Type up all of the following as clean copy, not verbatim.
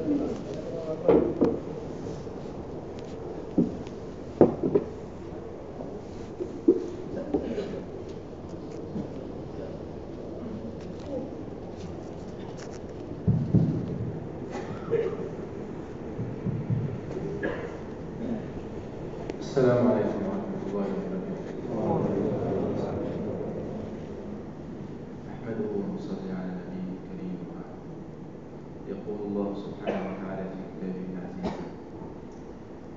السلام عليكم ورحمة الله وبركاته. أحمده ونصلي على النبي الكريم وبعد. يقول الله سبحانه وتعالى في كتابه العزيز: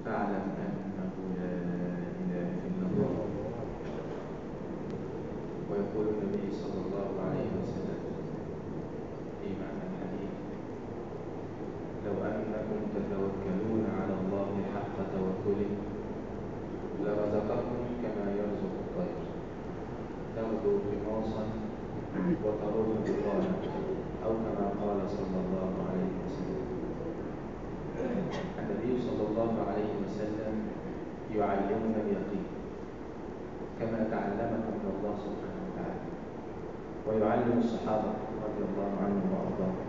فاعلم أنه لا إله إلا الله. ويقول النبي صلى الله عليه وسلم في معنى الحديث: لو أنكم تتوكلون على الله حق توكله لرزقكم كما يرزق الطير تغدو خماصا وتروح بطانا، أو كما قال صلى الله عليه وسلم. النبي صلى الله عليه وسلم يعلمنا اليقين كما تعلمه من الله سبحانه وتعالى، ويعلم الصحابة رضي الله عنهم وأرضاهم.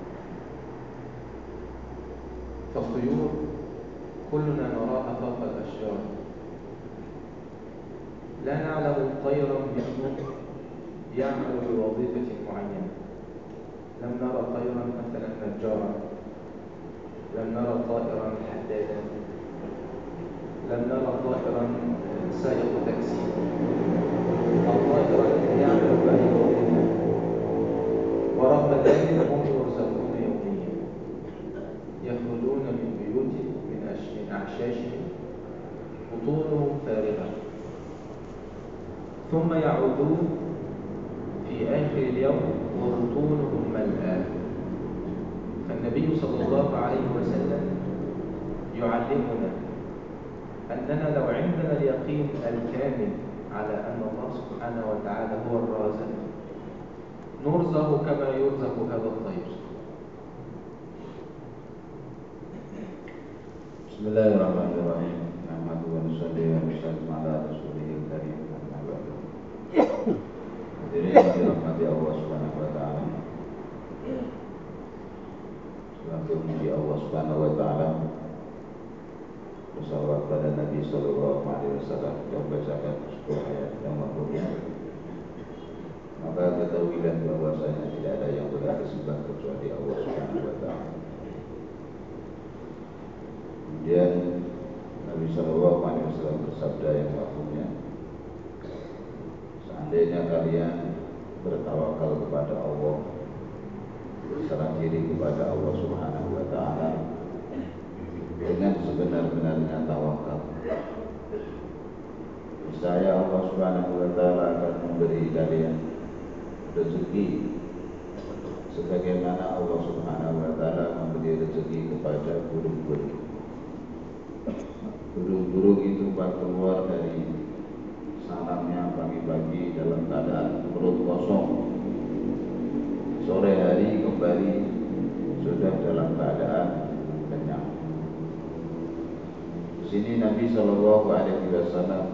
فالطيور كلنا نراها فوق الأشجار، لا نعلم طيرا منهم يعمل بوظيفة معينة. لم نرى طيرا مثلا نجارا، لم نرى طائرا حدادا، لم نرى طائرا سائق تاكسي، أو طائرا يعمل بأي وظيفة. ورغم ذلك هم يرزقون يوميا، يخرجون من بيوتهم من أعشاشهم بطونهم فارغة، ثم يعودون في آخر اليوم وبطونهم ملآن. فالنبي صلى الله عليه وسلم يعلمنا أننا لو عندنا اليقين الكامل على أن الله سبحانه وتعالى هو الرازق نرزق كما يرزق هذا الطير. بسم الله الرحمن الرحيم. نحمده ونصلي ونسلم على Rasulil Karim. Hadirin yang dirahmati Allah Subhanahu wa taala. Selalu memuji Allah Subhanahu wa taala. Bersalawat pada Nabi sallallahu alaihi wasallam yang membacakan sebuah ayat yang mulia. Maka ketahuilah bahwasanya tidak ada yang berhak disembah kecuali Allah Subhanahu wa taala. Kemudian Nabi sallallahu alaihi wasallam bersabda yang maksudnya, seandainya kalian bertawakal kepada Allah, berserah diri kepada Allah Subhanahu wa taala dengan sebenar-benarnya tawakal, niscaya Allah Subhanahu wa taala akan memberi kalian rezeki sebagaimana Allah Subhanahu wa taala memberi rezeki kepada burung-burung. Burung-burung itu keluar dari sarangnya pagi-pagi dalam keadaan perut kosong, sore hari kembali sudah dalam keadaan kenyang. Di sini Nabi Shallallahu Alaihi Wasallam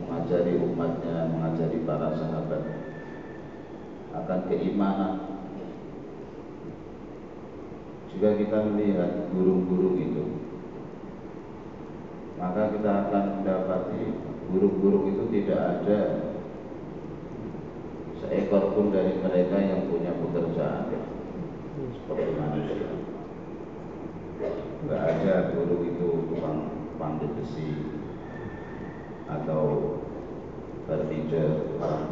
mengajari umatnya, mengajari para sahabat akan keimanan. Jika kita melihat burung-burung itu, maka kita akan mendapati burung-burung itu tidak ada seekor pun dari mereka yang punya pekerjaan seperti manusia. Tidak ada burung itu tukang pandai besi atau furniture, tukang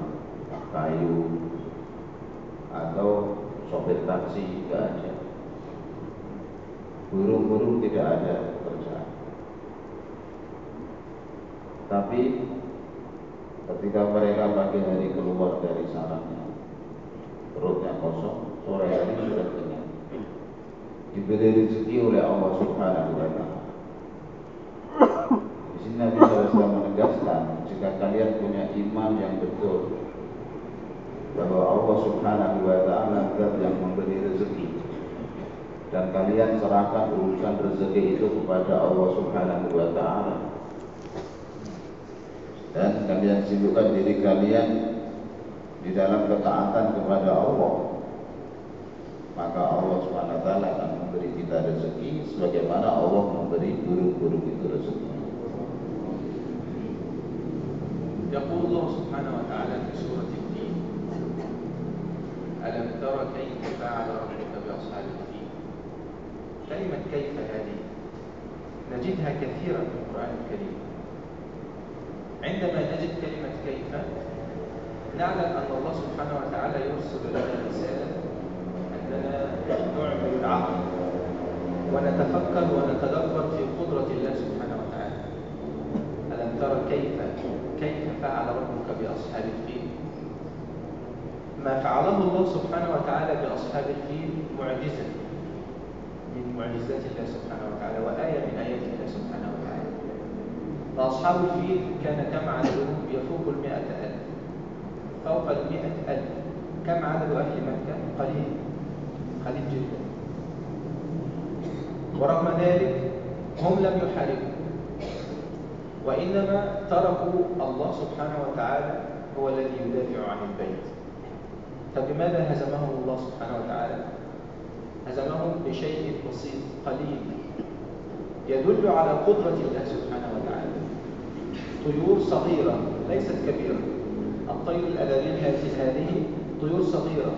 kayu atau sopir taksi, tidak ada. Burung-burung tidak ada pekerjaan. Tapi ketika mereka pagi hari keluar dari sarangnya, perutnya kosong, sore hari sudah kenyang, diberi rezeki oleh Allah Subhanahu wa taala. Di sini Nabi SAW menegaskan, jika kalian punya iman yang betul bahwa Allah Subhanahu wa taala zat yang memberi rezeki, dan kalian serahkan urusan rezeki itu kepada Allah Subhanahu wa taala, dan kalian sibukkan diri kalian di dalam ketaatan kepada Allah, maka Allah Subhanahu wa taala akan memberi kita rezeki sebagaimana Allah memberi burung-burung itu rezeki. يقول الله سبحانه وتعالى في سورة الفيل: ألم تر كيف فعل ربك بأصحاب الفيل. كلمة كيف هذه نجدها كثيرا في القرآن الكريم. عندما نجد كلمة كيف نعلم أن الله سبحانه وتعالى يرسل لنا رسالة أننا نعمل العقل ونتفكر ونتدبر في قدرة الله سبحانه وتعالى. ألم تر كيف فعل ربك بأصحاب الفيل. ما فعله الله سبحانه وتعالى بأصحاب الفيل معجزة من معجزات الله سبحانه وتعالى وآية من آيات الله سبحانه وتعالى. فأصحاب الفيل كان كم عددهم؟ يفوق 100,000، فوق 100,000. كم عدد أهل مكة؟ قليل جدا. ورغم ذلك هم لم يحاربوا، وإنما تركوا الله سبحانه وتعالى هو الذي يدافع عن البيت. فبماذا هزمهم الله سبحانه وتعالى؟ هزمهم بشيء بسيط قليل يدل على قدرة الله سبحانه وتعالى. طيور صغيرة ليست كبيرة. الطير الأبابيل هذه طيور صغيرة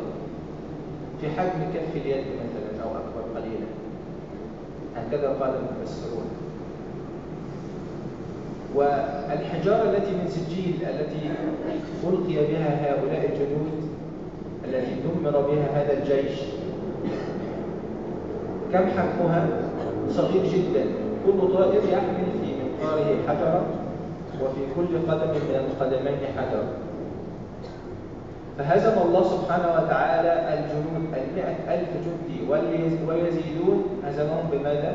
في حجم كف اليد مثلا أو أكبر قليلا، هكذا قال المفسرون. والحجارة التي من سجيل التي ألقي بها هؤلاء الجنود التي دمر بها هذا الجيش كم حجمها؟ صغير جدا. كل طائر يحمل في منقاره حجرة وفي كل قدم من القدمين حجر. فهزم الله سبحانه وتعالى الجنود 100,000 جندي ويزيدون، هزمهم بماذا؟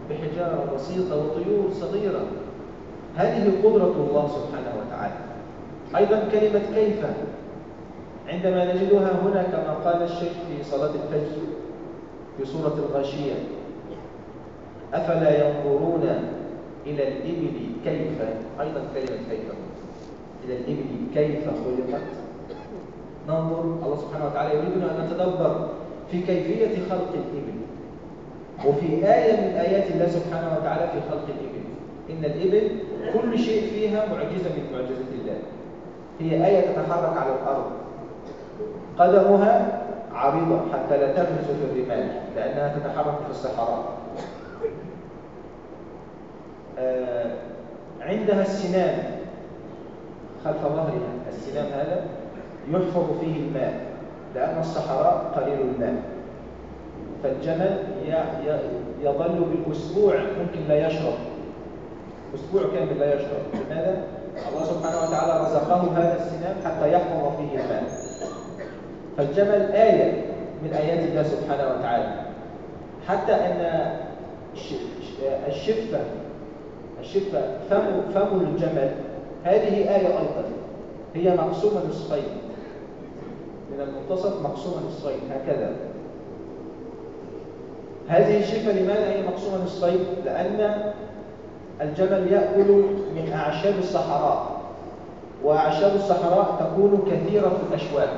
بحجارة بسيطة وطيور صغيرة. هذه قدرة الله سبحانه وتعالى. أيضا كلمة كيف عندما نجدها هنا كما قال الشيخ في صلاة الفجر في سورة الغاشية: أفلا ينظرون إلى الإبل كيف. أيضا كلمة كيف إلى الإبل كيف خلقت. ننظر، الله سبحانه وتعالى يريدنا أن نتدبر في كيفية خلق الإبل. وفي آية من آيات الله سبحانه وتعالى في خلق الإبل: إن الإبل كل شيء فيها معجزة من معجزات الله. هي آية تتحرك على الأرض، قدمها عريضة حتى لا تغمس في الرمال لأنها تتحرك في الصحراء. عندها السنام خلف ظهرها. السنام هذا يحفظ فيه الماء لأن الصحراء قليل الماء. فالجمل يظل بالأسبوع ممكن لا يشرب، أسبوع كامل لا يشرب. لماذا؟ الله سبحانه وتعالى رزقه هذا السنام حتى يحفظ فيه الماء. فالجمل آية من آيات الله سبحانه وتعالى. حتى أن الشفة فم الجمل هذه آية أيضا. هي مقسومة نصفين، من المنتصف مقسومة نصفين هكذا. هذه الشفة لماذا هي مقسومة نصفين؟ لأن الجمل يأكل من أعشاب الصحراء، وأعشاب الصحراء تكون كثيرة في الأشواك،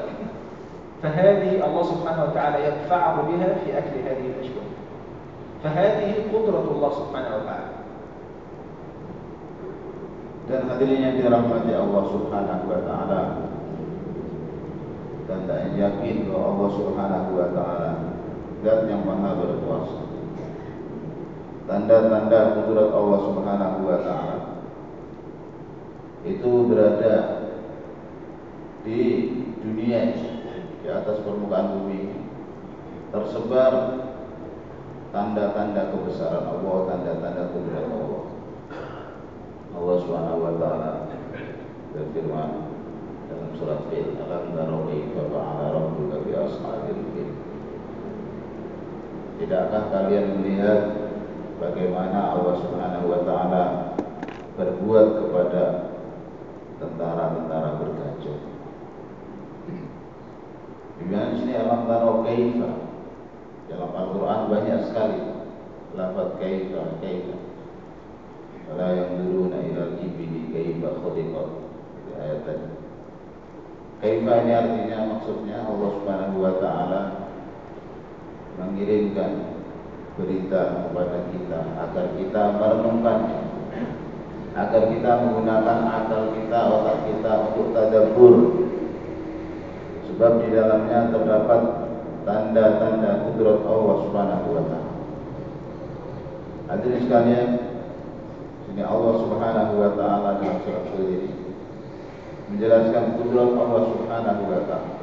فهذه الله سبحانه وتعالى يدفعه بها في أكل هذه الأشواك. فهذه قدرة الله سبحانه وتعالى. Dan hadirin yang dirahmati Allah Subhanahu wa taala, dan tak yakin bahwa Allah Subhanahu wa taala Zat yang Maha Berkuasa. Tanda-tanda kudrat Allah Subhanahu wa taala itu berada di dunia, di atas permukaan bumi, tersebar tanda-tanda kebesaran Allah, tanda-tanda kudrat Allah. Allah Subhanahu wa taala berfirman dalam surat Fil: "Alam tara kaifa fa'ala rabbuka bi ashabil fil." Tidakkah kalian melihat bagaimana Allah Subhanahu wa taala berbuat kepada tentara-tentara bergajah? Di sini alam tara kaifa. Dalam Al-Qur'an banyak sekali lafaz kaifa. Wala yanzuruna ilal ibili kaifa khuliqat. Ayat tadi. Kaifa ini artinya, maksudnya Allah Subhanahu wa taala mengirimkan berita kepada kita agar kita merenungkannya, agar kita menggunakan akal kita, otak kita untuk tadabbur, sebab di dalamnya terdapat tanda-tanda kudrat Allah Subhanahu wa taala. Hadirin sekalian, ini Allah Subhanahu wa taala dalam surat ini menjelaskan kudrat Allah Subhanahu wa taala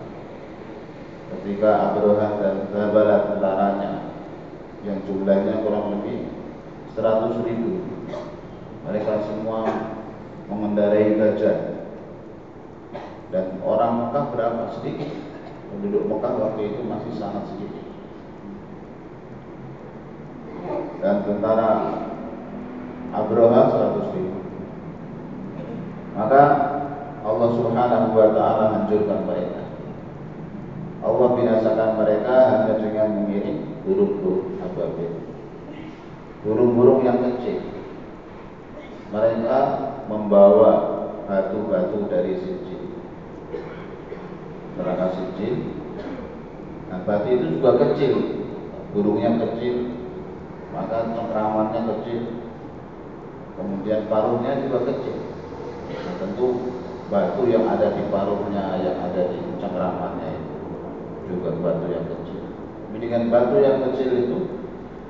ketika Abrahah dan sahabat tentaranya yang jumlahnya kurang lebih 100.000, mereka semua mengendarai gajah. Dan orang Mekah berapa? Sedikit. Penduduk Mekah waktu itu masih sangat sedikit. Dan tentara Abrahah 100.000. Maka Allah Subhanahu wa taala hancurkan mereka. Allah binasakan mereka hanya dengan mengirim burung-burung ababil, burung-burung yang kecil. Mereka membawa batu-batu dari Sijil, neraka Sijil. Nah, batu itu juga kecil, burungnya kecil, maka cengkramannya kecil, kemudian paruhnya juga kecil. Nah, tentu batu yang ada di paruhnya, yang ada di cengkramannya itu juga batu yang kecil. Dengan batu yang kecil itu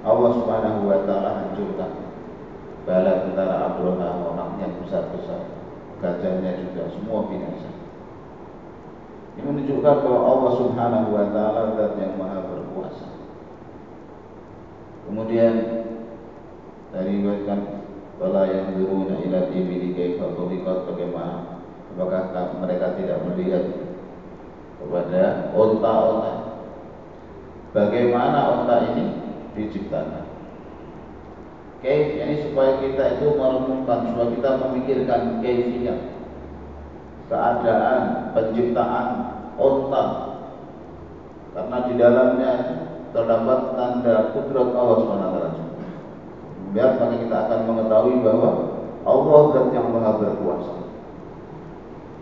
Allah Subhanahu wa taala hancurkan bala tentara Abrahah, orangnya besar-besar, gajahnya juga semua binasa. Ini menunjukkan bahwa Allah Subhanahu wa taala zat yang maha berkuasa. Kemudian dari riwayatkan wala yanzuruna ila ibili kaifa khuliqat, bagaimana apakah mereka tidak melihat kepada onta-onta, bagaimana onta ini diciptakan. Kaif ini supaya kita itu merenungkan, supaya kita memikirkan kaifiyah, keadaan penciptaan onta, karena di dalamnya terdapat tanda kudrat Allah SWT. Biar maka kita akan mengetahui bahwa Allah zat yang maha berkuasa.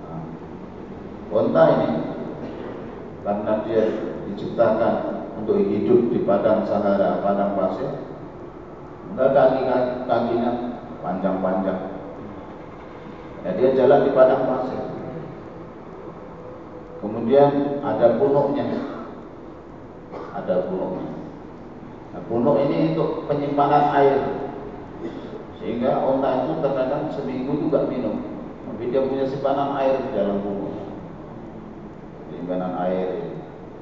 Nah, onta ini karena dia diciptakan untuk hidup di padang sahara, padang pasir, maka kakinya panjang-panjang. Ya, dia jalan di padang pasir. Kemudian ada punuknya, Nah, punuk ini untuk penyimpanan air, sehingga onta itu terkadang seminggu juga minum, tapi dia punya simpanan air di dalam punuk. Simpanan air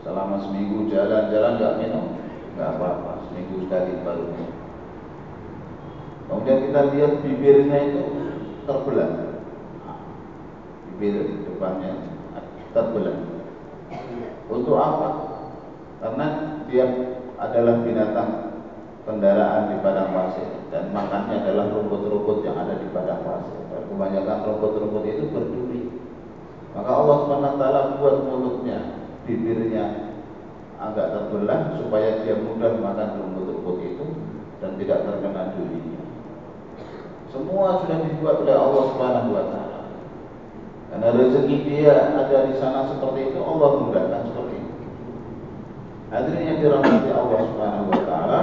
selama seminggu jalan-jalan nggak minum, nggak apa-apa, seminggu sekali baru minum. Kemudian kita lihat bibirnya itu terbelah, bibir depannya terbelah. Untuk apa? Karena dia adalah binatang kendaraan di padang pasir dan makannya adalah rumput-rumput yang ada di padang pasir. Dan kebanyakan rumput-rumput itu berduri. Maka Allah SWT buat mulutnya, bibirnya agak terbelah supaya dia mudah makan rumput-rumput itu dan tidak terkena durinya. Semua sudah dibuat oleh Allah Subhanahu wa taala. Karena rezeki dia ada di sana seperti itu, Allah mudahkan seperti itu. Hadirin yang dirahmati Allah Subhanahu wa taala,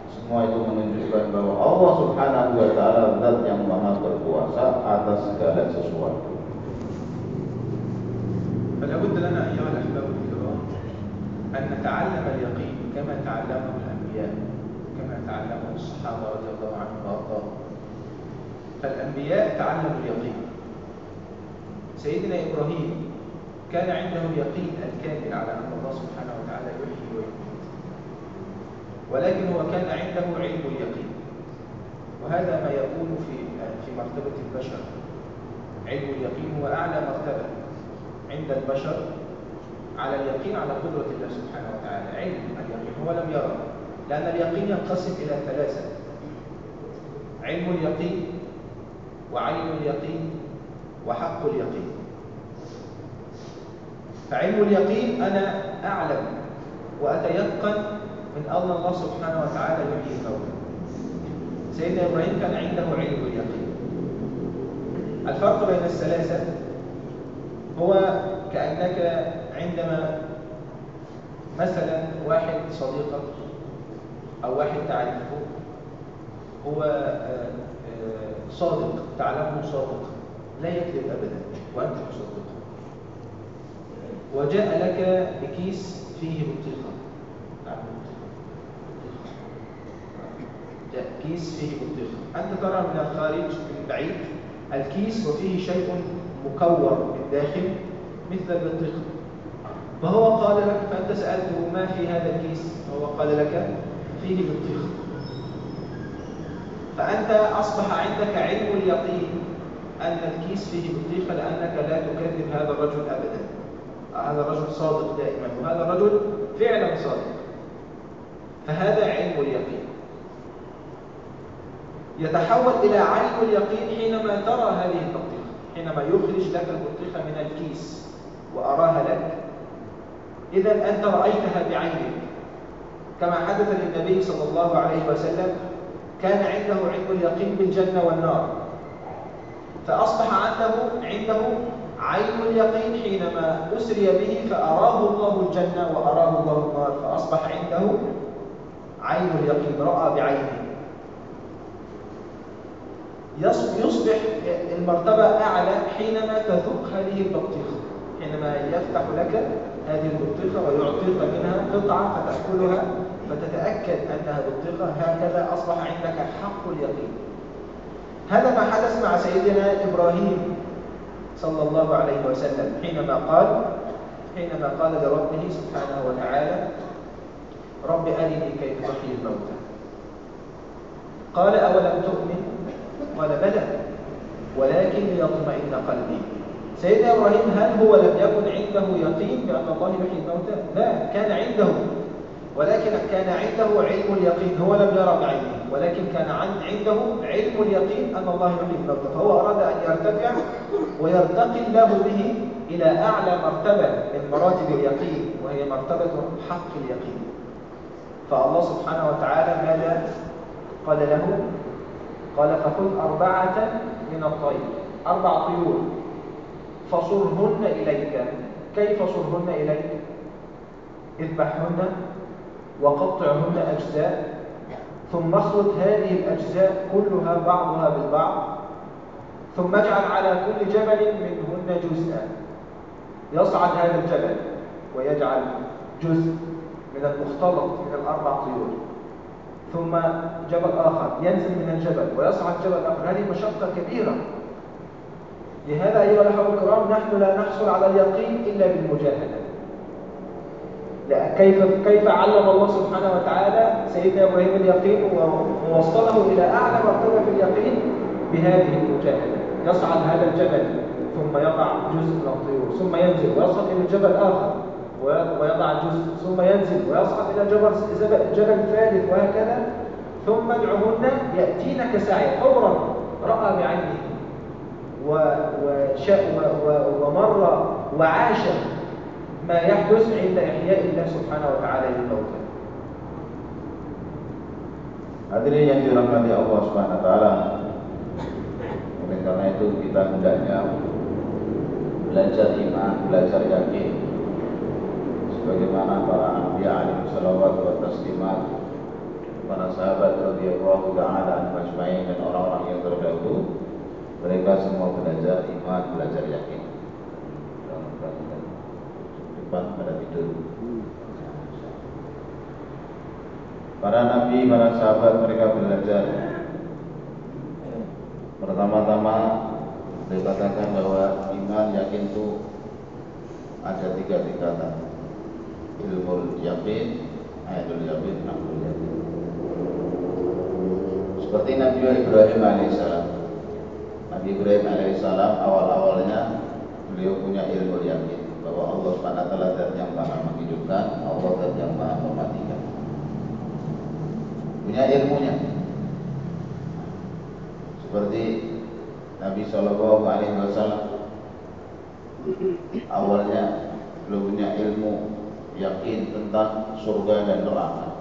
semua itu menunjukkan bahwa Allah Subhanahu wa taala zat yang maha berkuasa atas segala sesuatu. فلا بد لنا أيها الأحباب الكرام أن نتعلم اليقين كما تعلمه الأنبياء، كما تعلمه الصحابة رضي الله عنهم وأرضاهم. فالأنبياء تعلموا اليقين. سيدنا إبراهيم كان عنده اليقين الكامل على أن الله سبحانه وتعالى يحيي ويميت، ولكن هو كان عنده علم اليقين، وهذا ما يكون في مرتبة البشر. علم اليقين هو أعلى مرتبة عند البشر على اليقين على قدرة الله سبحانه وتعالى. علم اليقين هو لم يرى، لأن اليقين ينقسم إلى ثلاثة: علم اليقين، وعين اليقين، وحق اليقين. فعلم اليقين أنا أعلم وأتيقن من أن الله سبحانه وتعالى يحيي الموتى. سيدنا إبراهيم كان عنده علم اليقين. الفرق بين الثلاثة هو كأنك عندما مثلا واحد صديقك أو واحد تعرفه هو صادق، تعلمه صادق لا يكذب أبدا وأنت تصدقه، وجاء لك بكيس فيه بطيخة، جاء كيس فيه بطيخة، أنت ترى من الخارج من بعيد الكيس وفيه شيء مكور من داخل مثل البطيخة، فهو قال لك، فأنت سألته ما في هذا الكيس، فهو قال لك فيه بطيخة، فأنت أصبح عندك علم اليقين أن الكيس فيه بطيخة لأنك لا تكذب هذا الرجل أبدا، هذا الرجل صادق دائما وهذا الرجل فعلا صادق، فهذا علم اليقين. يتحول إلى علم اليقين حينما ترى هذه البطيخة، حينما يخرج لك البطيخة من الكيس وأراها لك، إذا أنت رأيتها بعينك كما حدث للنبي صلى الله عليه وسلم، كان عنده علم اليقين بالجنة والنار، فأصبح عنده عين اليقين حينما أسري به فأراه الله الجنة وأراه الله النار، فأصبح عنده عين اليقين، رأى بعينه. يصبح المرتبة أعلى حينما تذوق هذه البطيخة، حينما يفتح لك هذه البطيخة ويعطيك منها قطعة فتأكلها فتتأكد أنها بطيخة، هكذا أصبح عندك حق اليقين. هذا ما حدث مع سيدنا إبراهيم صلى الله عليه وسلم حينما قال لربه سبحانه وتعالى رب أرني كيف تحيي الموتى، قال أولم تؤمن؟ قال بلى ولكن ليطمئن قلبي. سيدنا إبراهيم هل هو لم يكن عنده يقين بأن الله يحيي الموتى؟ لا، كان عنده، ولكن كان عنده علم اليقين، هو لم يرى بعينه ولكن كان عنده علم اليقين أن الله يحيي الموتى، فهو أراد أن يرتفع ويرتقي الله به إلى أعلى مرتبة من مراتب اليقين، وهي مرتبة حق اليقين. فالله سبحانه وتعالى ماذا قال له؟ قال فخذ 4 من الطير، 4 طيور فصرهن إليك. كيف صرهن إليك؟ اذبحهن وقطعهن أجزاء، ثم اخلط هذه الأجزاء كلها بعضها بالبعض، ثم اجعل على كل جبل منهن جزءا. يصعد هذا الجبل ويجعل جزء من المختلط من 4 طيور، ثم جبل آخر ينزل من الجبل ويصعد جبل آخر. هذه مشقة كبيرة. لهذا أيها الأخوة الكرام نحن لا نحصل على اليقين إلا بالمجاهدة. كيف علم الله سبحانه وتعالى سيدنا إبراهيم اليقين ووصله إلى أعلى مرتبة في اليقين؟ بهذه المجاهدة. يصعد هذا الجبل ثم يضع جزء من الطيور، ثم ينزل ويصعد إلى جبل آخر ويضع جزء، ثم ينزل ويصعد إلى جبل ثالث، وهكذا. ثم ادعهن يأتينك سعيا، فورا رأى بعينه ومر وعاش ما يحدث عند إحياء الله سبحانه وتعالى للموتى. Hadirin yang dirahmati Allah Subhanahu wa taala. Oleh karena itu kita hendaknya belajar iman, belajar yakin. Sebagaimana para anbiya alaihi salawat wa taslimat, para sahabat radhiyallahu taala anhum ajmain dan orang-orang yang terdahulu, mereka semua belajar iman, belajar yakin. Depan pada tidur. Para nabi, para sahabat mereka belajar. Pertama-tama dikatakan bahwa iman yakin itu ada 3 tingkatan. Ilmu yakin, ayatul yakin, naqlul yakin. Seperti Nabi Ibrahim alaihissalam. Nabi Ibrahim alaihissalam awal-awalnya beliau punya ilmu yakin bahwa Allah Subhanahu wa taala zat yang maha menghidupkan, Allah zat yang maha mematikan. Punya ilmunya. Seperti Nabi sallallahu alaihi wasallam awalnya belum punya ilmu yakin tentang surga dan neraka.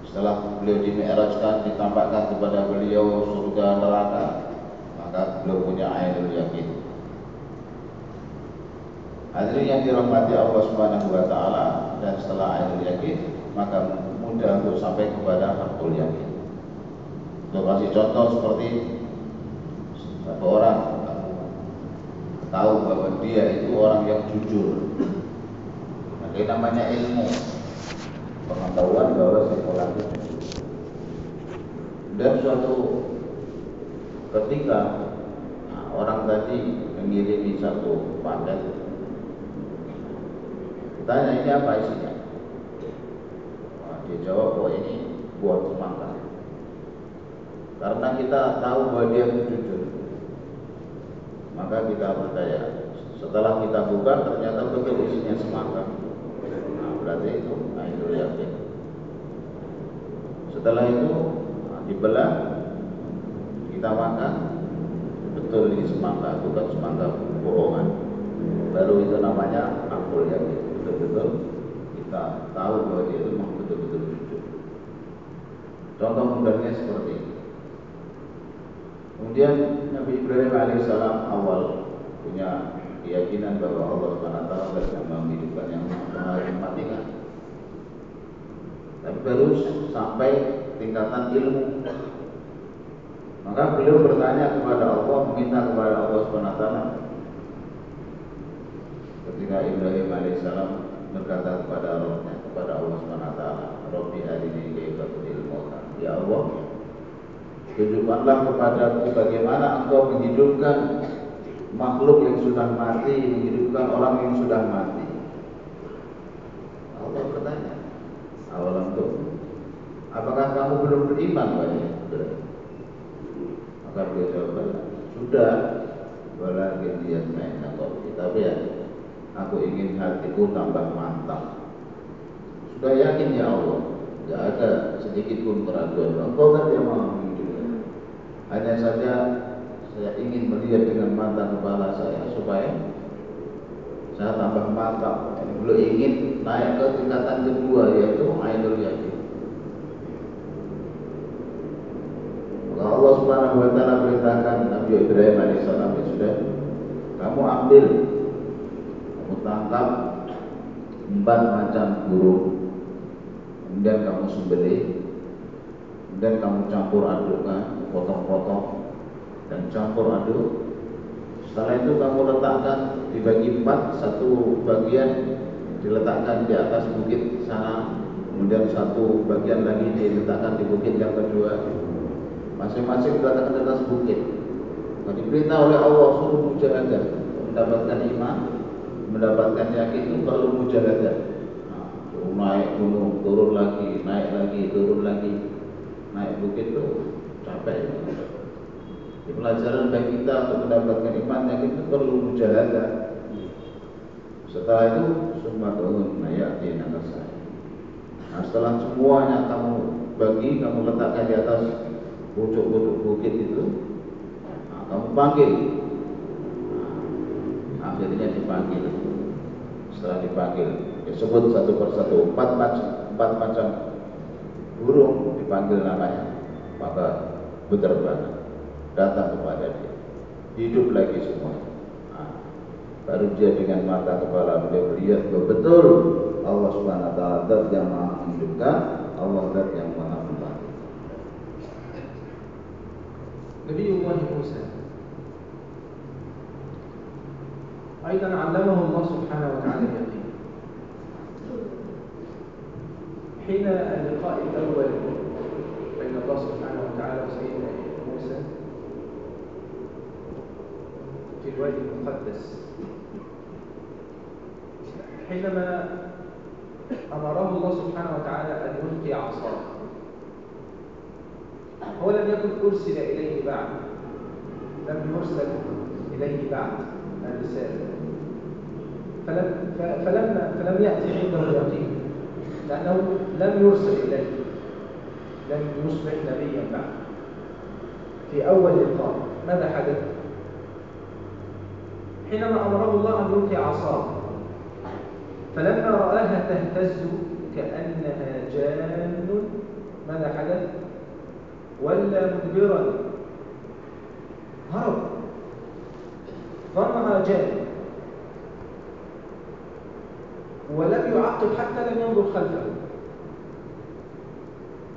Setelah beliau dimi'rajkan, ditampakkan kepada beliau surga neraka, maka beliau punya ainul yakin. Hadirin yang dirahmati Allah Subhanahu wa taala, dan setelah ainul yakin maka mudah untuk sampai kepada hakul yakin. Untuk kasih contoh seperti satu orang tahu bahwa dia itu orang yang jujur. Nah, ini namanya ilmu, pengetahuan bahwa sekolah itu jujur. Dan suatu ketika orang tadi mengirimi satu paket, tanya ini apa isinya? Dia jawab bahwa ini buah semangka. Karena kita tahu bahwa dia itu jujur, maka kita percaya. Setelah kita buka ternyata betul isinya semangka. Nah, berarti itu ainul yakin. Setelah itu dibelah, kita makan, betul ini semangka, bukan semangka bohongan. Baru itu namanya akul yakin. Betul-betul kita tahu bahwa dia itu memang betul-betul jujur. Contoh mudahnya seperti ini. Kemudian Nabi Ibrahim alaihissalam awal punya keyakinan bahwa Allah SWT yang menghidupkan, yang mematikan. Tapi baru sampai tingkatan ilmu, maka beliau bertanya kepada Allah, meminta kepada Allah SWT. Ketika Ibrahim alaihissalam berkata kepada Rabbnya, kepada Allah SWT, Rabbi arini kaifa tuhyil mauta. Ya Allah, tunjukkanlah kepadaku bagaimana Engkau menghidupkan makhluk yang sudah mati, menghidupkan orang yang sudah mati. Allah bertanya, awalam tuh, apakah kamu belum beriman wahai Ibrahim? Maka beliau jawab, sudah, walakin liyatma'inna qalbi. Tapi ya, aku ingin hatiku tambah mantap. Sudah yakin ya Allah, tidak ada sedikit pun keraguan. Engkau kan yang mau menghidupkan. Hanya saja saya ingin melihat dengan mata kepala saya supaya saya tambah mantap. Beliau ingin naik ke tingkatan kedua, yaitu ainul yakin. Maka Allah Subhanahu wa taala perintahkan Nabi Ibrahim alaihissalam, ya sudah, kamu ambil, kamu tangkap 4 macam burung, kemudian kamu sembelih, kemudian kamu campur adukkan, potong-potong dan campur aduk. Setelah itu kamu letakkan dibagi 4, satu bagian diletakkan di atas bukit sana, kemudian satu bagian lagi diletakkan di bukit yang kedua. Masing-masing diletakkan di atas bukit. Nah, diperintah oleh Allah suruh mujahadah, mendapatkan iman, mendapatkan yakin itu perlu mujahadah. Nah, naik gunung, turun lagi, naik lagi, turun lagi, naik bukit itu capek. Di pelajaran bagi kita untuk mendapatkan iman yakin itu perlu mujahadah. Setelah itu semua turun naik di atas saya. Nah, setelah semuanya kamu bagi, kamu letakkan di atas pucuk-pucuk bukit itu, nah, kamu panggil. Nah, akhirnya dipanggil. Setelah dipanggil, disebut satu persatu 4 macam burung dipanggil namanya, maka berterbangan datang kepada dia, hidup lagi semua. Nah, baru dia dengan mata kepala beliau melihat betul Allah Subhanahu wa taala zat yang maha menghidupkan, Allah zat yang maha mematikan. نبي الله موسى أيضا علمه الله سبحانه وتعالى اليقين. حين اللقاء الأول بين الله سبحانه وتعالى وسيدنا موسى في الوادي المقدس، حينما أمره الله سبحانه وتعالى أن يلقي عصاه، هو لم يكن أرسل إليه بعد، لم يرسل إليه بعد الرسالة، فلم يأتي عنده اليقين، لأنه لم يرسل إليه، لم يصبح نبيا بعد. في أول لقاء ماذا حدث؟ حينما أمره الله أن يلقي عصاه، فلما رآها تهتز كأنها جان، ماذا حدث؟ ولا مدبرا، هرب، ظنها جان، ولم يعقب حتى لم ينظر خلفه.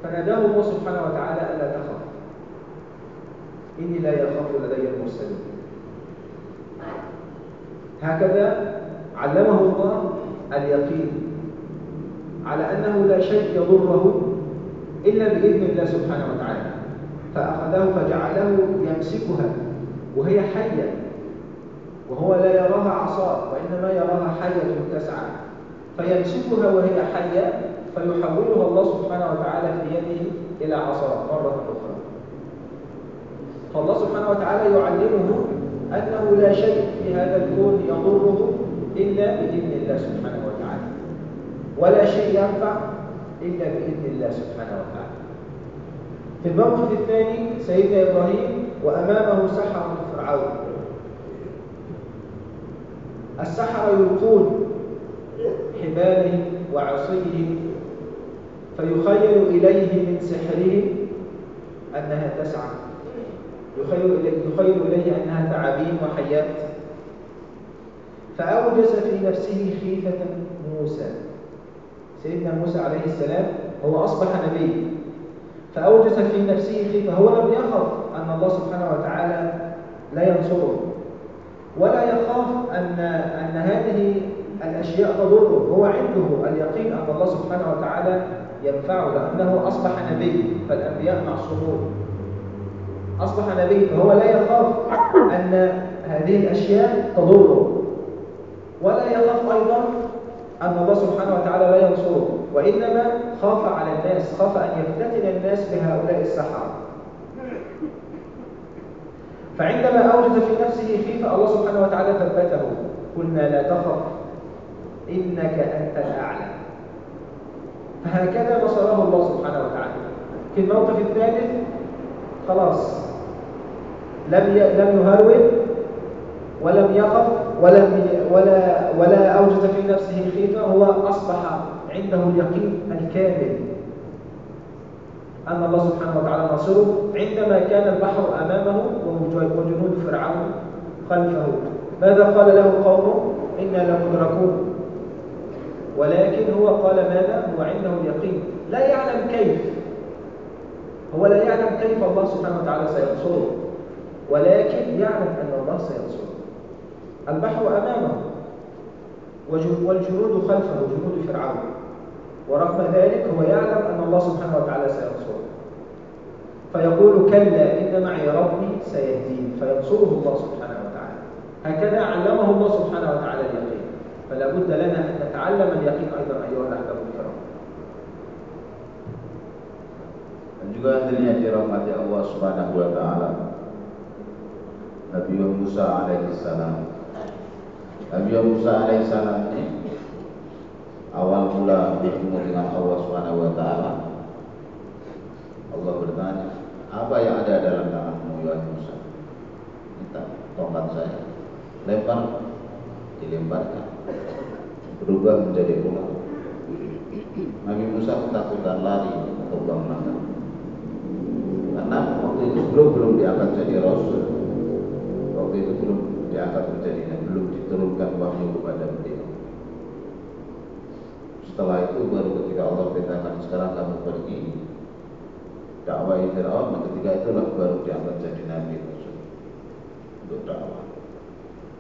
فناداه الله سبحانه وتعالى ألا تخف إني لا يخاف لدي المرسلين. هكذا علمه الله اليقين على أنه لا شيء يضره إلا بإذن الله سبحانه وتعالى، فأخذه فجعله يمسكها وهي حية، وهو لا يراها عصا وإنما يراها حية تسعى، فيمسكها وهي حية فيحولها الله سبحانه وتعالى في يده إلى عصا مرة أخرى. فالله سبحانه وتعالى يعلمه أنه لا شيء في هذا الكون يضره إلا بإذن الله سبحانه وتعالى، ولا شيء ينفع إلا بإذن الله سبحانه وتعالى. في الموقف الثاني سيدنا إبراهيم وأمامه سحرة فرعون. السحرة يلقون حبالهم وعصيهم فيخيل إليه من سحرهم أنها تسعى، يخيل إليه أنها ثعابين وحيات. فأوجس في نفسه خيفة موسى. سيدنا موسى عليه السلام هو أصبح نبي، فأوجس في نفسه خيفة. هو لم يخف أن الله سبحانه وتعالى لا ينصره، ولا يخاف أن هذه الأشياء تضره. هو عنده اليقين أن الله سبحانه وتعالى ينفعه، لأنه أصبح نبي، فالأنبياء معصومون. أصبح نبي فهو لا يخاف أن هذه الأشياء تضره، ولا يخاف أيضا أن الله سبحانه وتعالى لا ينصره، وإنما خاف على الناس، خاف أن يفتتن الناس بهؤلاء السحرة. فعندما أوجد في نفسه خيفة الله سبحانه وتعالى ثبته. قلنا لا تخف إنك أنت الأعلى. فهكذا نصره الله سبحانه وتعالى. في الموقف الثالث خلاص لم يهرول ولم يخف ولا أوجد في نفسه خيفة. هو أصبح عنده اليقين الكامل أن الله سبحانه وتعالى ناصره. عندما كان البحر أمامه وجنود فرعون خلفه، ماذا قال له قومه؟ إنا لمدركون. ولكن هو قال ماذا؟ هو عنده اليقين، لا يعلم كيف، هو لا يعلم كيف الله سبحانه وتعالى سينصره، ولكن يعلم أن الله سينصره. البحر أمامه والجنود خلفه، جنود فرعون، ورغم ذلك هو يعلم أن الله سبحانه وتعالى سينصره. فيقول كلا إن معي ربي سيهدين، فينصره الله سبحانه وتعالى. هكذا علمه الله سبحانه وتعالى اليقين. فلا بد لنا أن نتعلم اليقين أيضا أيها الأحباب الكرام. Dan juga hadirnya dirahmati Allah Subhanahu wa taala. Nabi Musa alaihissalam. Nabi Musa alaihissalam ini awal mula bertemu dengan Allah Subhanahu wa taala. Allah bertanya, "Apa yang ada dalam tanganmu ya Musa?" Minta tongkat saya. Lempar, dilemparkan. Berubah menjadi ular. Nabi Musa ketakutan lari atau belakang. Karena waktu itu belum diangkat jadi rasul. Waktu itu belum diangkat menjadi nabi, belum diturunkan wahyu kepada beliau. Setelah itu baru ketika Allah perintahkan sekarang kamu pergi dakwah Fir'aun, ketika itulah baru diangkat jadi nabi rasul untuk dakwah.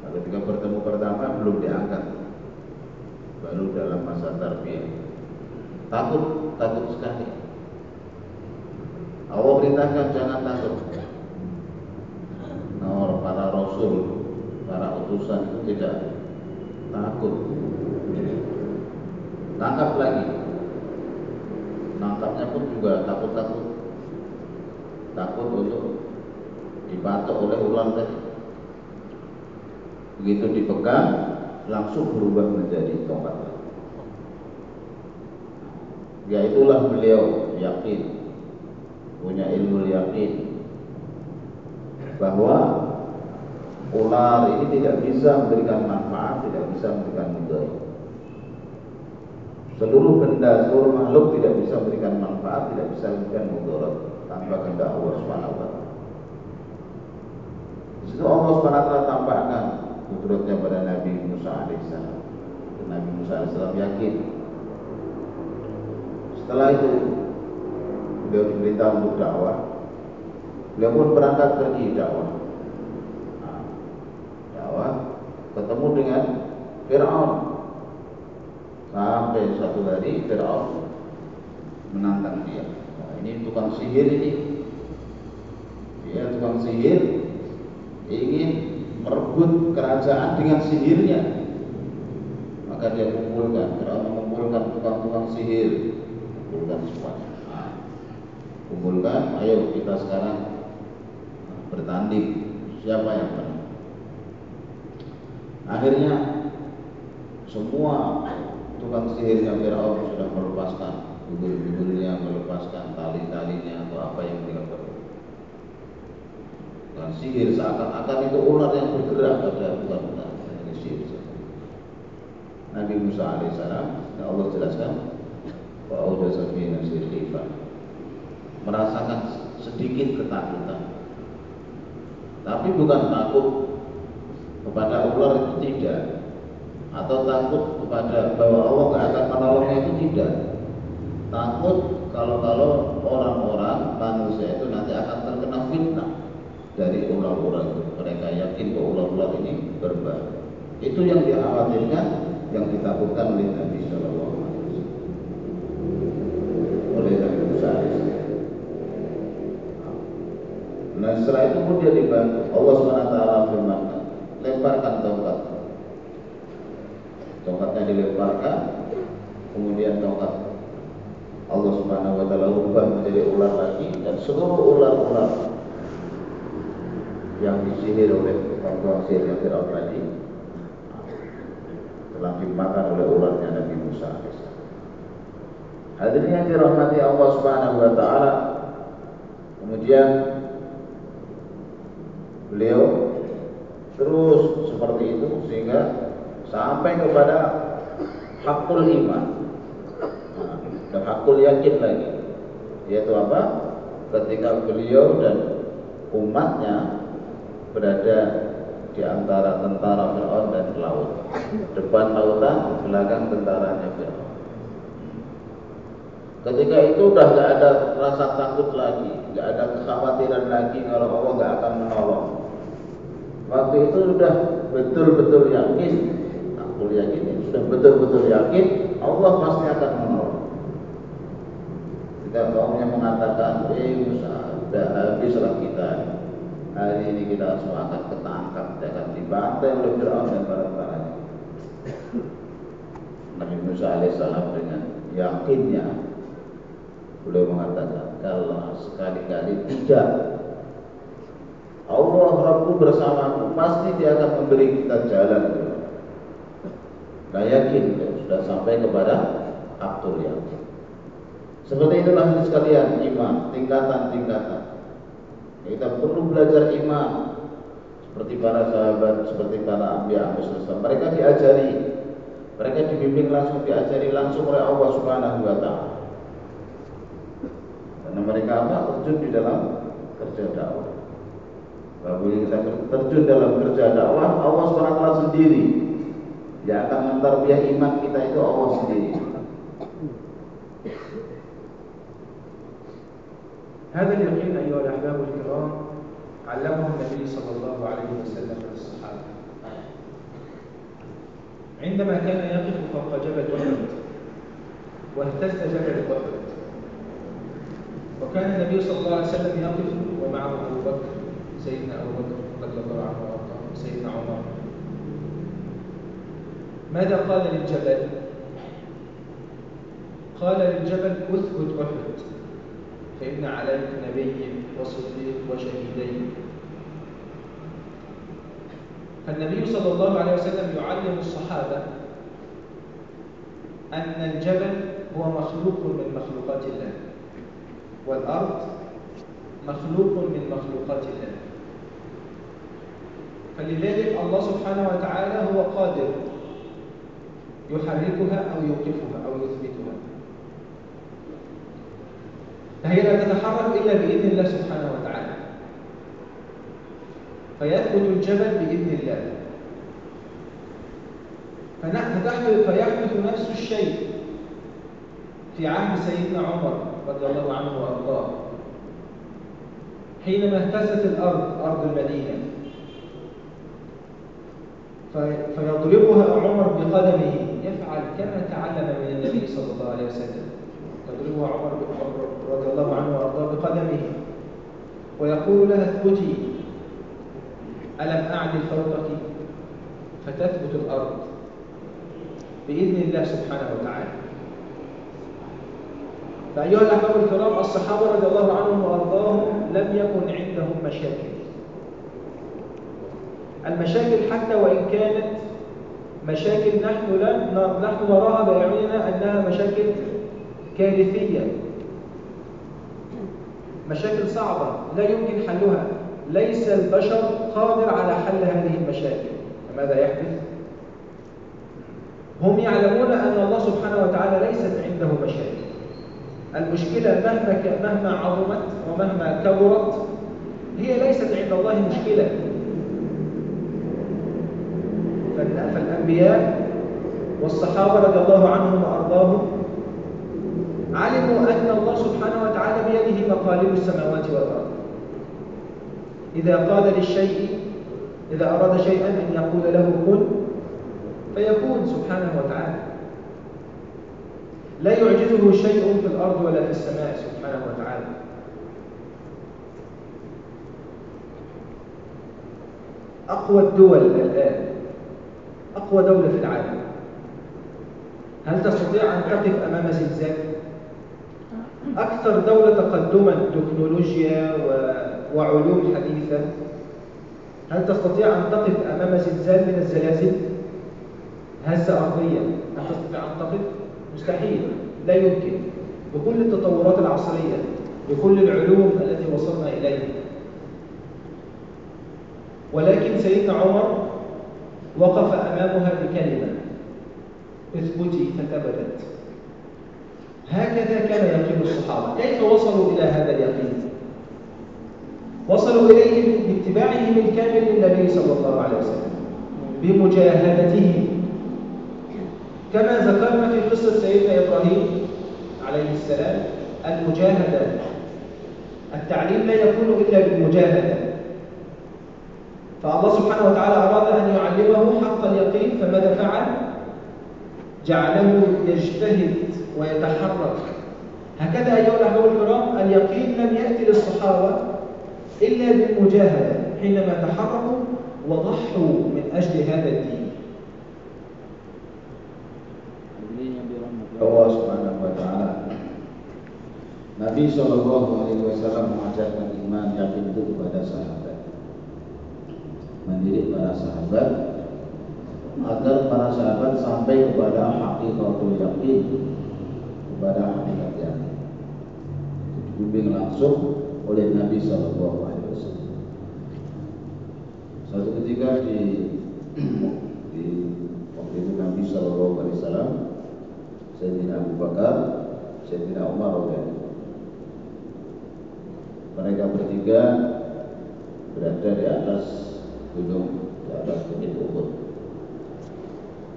Nah, ketika bertemu pertama belum diangkat, baru dalam masa tarbiyah. Takut sekali. Allah perintahkan jangan takut. Nah, para rasul, para utusan itu tidak takut. Tangkap lagi. Nangkapnya pun juga takut untuk dipatok oleh ular tadi. Begitu dipegang, langsung berubah menjadi tongkat. Ya itulah beliau yakin, punya ilmu yakin bahwa ular ini tidak bisa memberikan manfaat, tidak bisa memberikan mudarat. Seluruh benda, seluruh makhluk tidak bisa memberikan manfaat, tidak bisa memberikan mudarat tanpa kehendak Allah Subhanahu wa taala. Di situ Allah Subhanahu wa taala tampakkan kudratnya pada Nabi Musa alaihissalam. Nabi Musa alaihissalam yakin. Setelah itu beliau diperintah untuk dakwah. Beliau pun berangkat pergi dakwah. Dakwah ketemu dengan Fir'aun. Sampai suatu hari Fir'aun menantang dia. Nah, ini tukang sihir ini. Dia tukang sihir, ingin merebut kerajaan dengan sihirnya. Maka dia kumpulkan, Fir'aun mengumpulkan tukang-tukang sihir, kumpulkan semuanya. Kumpulkan, ayo kita sekarang bertanding siapa yang menang. Akhirnya semua tukang sihirnya Fir'aun sudah melepaskan bibir-bibirnya, melepaskan tali-talinya atau apa yang mereka perlu. Dan sihir seakan-akan itu ular yang bergerak, pada bukan ular, ini sihir. Nabi Musa alaihissalam, Allah jelaskan, wa awjasa fi nafsi khifah, merasakan sedikit ketakutan. Tapi bukan takut kepada ular itu tidak, atau takut kepada bahwa Allah tidak akan menolongnya itu tidak. Takut kalau orang-orang manusia itu nanti akan terkena fitnah dari ular-ular itu. Mereka yakin bahwa ular-ular ini berbahaya. Itu yang dikhawatirkan, yang ditakutkan oleh Nabi Shallallahu Alaihi Wasallam, oleh Nabi Musa alaihissalam. Nah setelah itu pun dia dibantu. Allah SWT firman, lemparkan tongkat. Tongkatnya dilemparkan, kemudian tongkat Allah Subhanahu Wa Taala ubah menjadi ular lagi, dan seluruh ular-ular yang disihir oleh tukang sihir yang Fir'aun tadi telah dimakan oleh ularnya Nabi Musa AS. Hadirin yang dirahmati Allah Subhanahu Wa Taala, kemudian beliau terus seperti itu sehingga sampai kepada hakul iman, dan hakul yakin lagi, yaitu apa? Ketika beliau dan umatnya berada di antara tentara Fir'aun dan laut, depan lautan, belakang tentaranya Fir'aun. Ketika itu udah nggak ada rasa takut lagi, nggak ada kekhawatiran lagi kalau Allah nggak akan menolong. Waktu itu sudah betul-betul yakin, aku yakin, sudah betul-betul yakin Allah pasti akan menolong. Kita kaumnya mengatakan, Musa, sudah habislah kita. Hari ini kita semua akan ketangkap, kita akan dibantai oleh Fir'aun dan para-paranya. Nabi Musa alaihissalam dengan yakinnya beliau mengatakan, kalau sekali-kali tidak, Allah Rabbu bersamaku, pasti dia akan memberi kita jalan. Nah yakin, sudah sampai kepada aktul yakin. Seperti itulah sekalian iman, tingkatan-tingkatan. Kita perlu belajar iman seperti para sahabat, seperti para anbiya alaihi. Mereka diajari, mereka dibimbing langsung, diajari langsung oleh Allah Subhanahu Wa Taala. Karena mereka apa? Terjun di dalam kerja dakwah. Kalau kita terjun dalam kerja dakwah, Allah SWT sendiri yang akan mentarbiyah iman kita, itu Allah sendiri. هذا اليقين أيها الأحباب الكرام علمه النبي صلى الله عليه وسلم للصحابة عندما كان يقف فوق جبل أحد واهتز جبل أحد، وكان النبي صلى الله عليه وسلم يقف ومعه أبو بكر، سيدنا أبو بكر رضي الله عنه وأرضاه، سيدنا عمر. ماذا قال للجبل؟ قال للجبل اثبت أحد، فإن عليك نبي وصديق وشهيدين. فالنبي صلى الله عليه وسلم يعلم الصحابة أن الجبل هو مخلوق من مخلوقات الله، والأرض مخلوق من مخلوقات الله. فلذلك الله سبحانه وتعالى هو قادر يحركها أو يوقفها أو يثبتها، فهي لا تتحرك إلا بإذن الله سبحانه وتعالى، فيثبت الجبل بإذن الله، فيحدث نفس الشيء في عهد سيدنا عمر رضي الله عنه وأرضاه حينما اهتزت الأرض، أرض المدينة، فيضربها عمر بقدمه، يفعل كما تعلم من النبي صلى الله عليه وسلم. يضربها عمر رضي الله عنه وأرضاه بقدمه ويقول لها اثبتي، ألم أعدل فوقك؟ فتثبت الأرض بإذن الله سبحانه وتعالى. فأيها الأحباب الكرام، الصحابة رضي الله عنهم وأرضاهم لم يكن عندهم مشاكل. المشاكل حتى وإن كانت مشاكل نحن نراها بأعيننا أنها مشاكل كارثية، مشاكل صعبة لا يمكن حلها، ليس البشر قادر على حل هذه المشاكل. فماذا يحدث؟ هم يعلمون أن الله سبحانه وتعالى ليست عنده مشاكل. المشكلة مهما عظمت ومهما كبرت هي ليست عند الله مشكلة. فالأنبياء والصحابة رضي الله عنهم وأرضاهم علموا أن الله سبحانه وتعالى بيده مقاليد السماوات والأرض. إذا أراد شيئا أن يقول له كن فيكون سبحانه وتعالى. لا يعجزه شيء في الأرض ولا في السماء سبحانه وتعالى. أقوى الدول الآن، أقوى دولة في العالم، هل تستطيع أن تقف أمام زلزال؟ أكثر دولة تقدما تكنولوجيا وعلوم حديثة، هل تستطيع أن تقف أمام زلزال من الزلازل؟ هزة أرضية، هل تستطيع أن تقف؟ مستحيل، لا يمكن، بكل التطورات العصرية، بكل العلوم التي وصلنا إليها. ولكن سيدنا عمر وقف أمامها بكلمة: اثبتي، فثبتت. هكذا كان يقين الصحابة. كيف وصلوا إلى هذا اليقين؟ وصلوا إليه باتباعهم الكامل للنبي صلى الله عليه وسلم، بمجاهدته، كما ذكرنا في قصة سيدنا إبراهيم عليه السلام. المجاهدة، التعليم لا يكون إلا بالمجاهدة. فالله سبحانه وتعالى أراد أن يعلمه حق اليقين، فماذا فعل؟ جعله يجتهد ويتحرك. هكذا أيها الأحباب الكرام، اليقين لم يأتي للصحابة إلا بالمجاهدة حينما تحركوا وضحوا من أجل هذا الدين. Allah Subhanahu wa taala, Nabi sallallahu alaihi wasallam mengajarkan iman yakin itu kepada sahabat, mendidik para sahabat agar para sahabat sampai kepada hakikatul yakin, kepada hakikat yakin. Dibimbing langsung oleh Nabi sallallahu alaihi wasallam. Suatu ketika di waktu itu Nabi sallallahu alaihi wasallam, Sayyidina Abu Bakar, Sayyidina Umar radhiyallahu. Mereka bertiga berada di atas gunung, di atas bukit Uhud.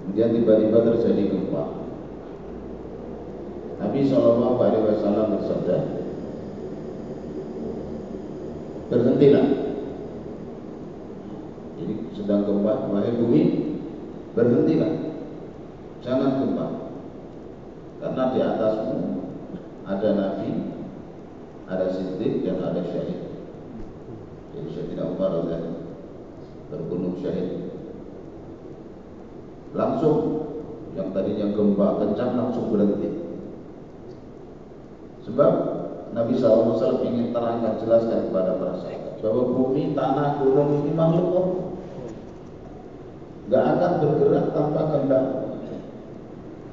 Kemudian tiba-tiba terjadi gempa. Nabi sallallahu alaihi wasallam bersabda, berhentilah. Jadi sedang gempa, wahai bumi, berhentilah, jangan gempa. Karena di atasmu ada Nabi, ada Siddiq, dan ada syahid. Jadi Sayyidina Umar terbunuh syahid. Langsung yang tadinya gempa kencang langsung berhenti. Sebab Nabi SAW ingin terangkan, jelaskan kepada para sahabat bahwa bumi, tanah, gunung ini makhluk Allah, gak akan bergerak tanpa kehendak.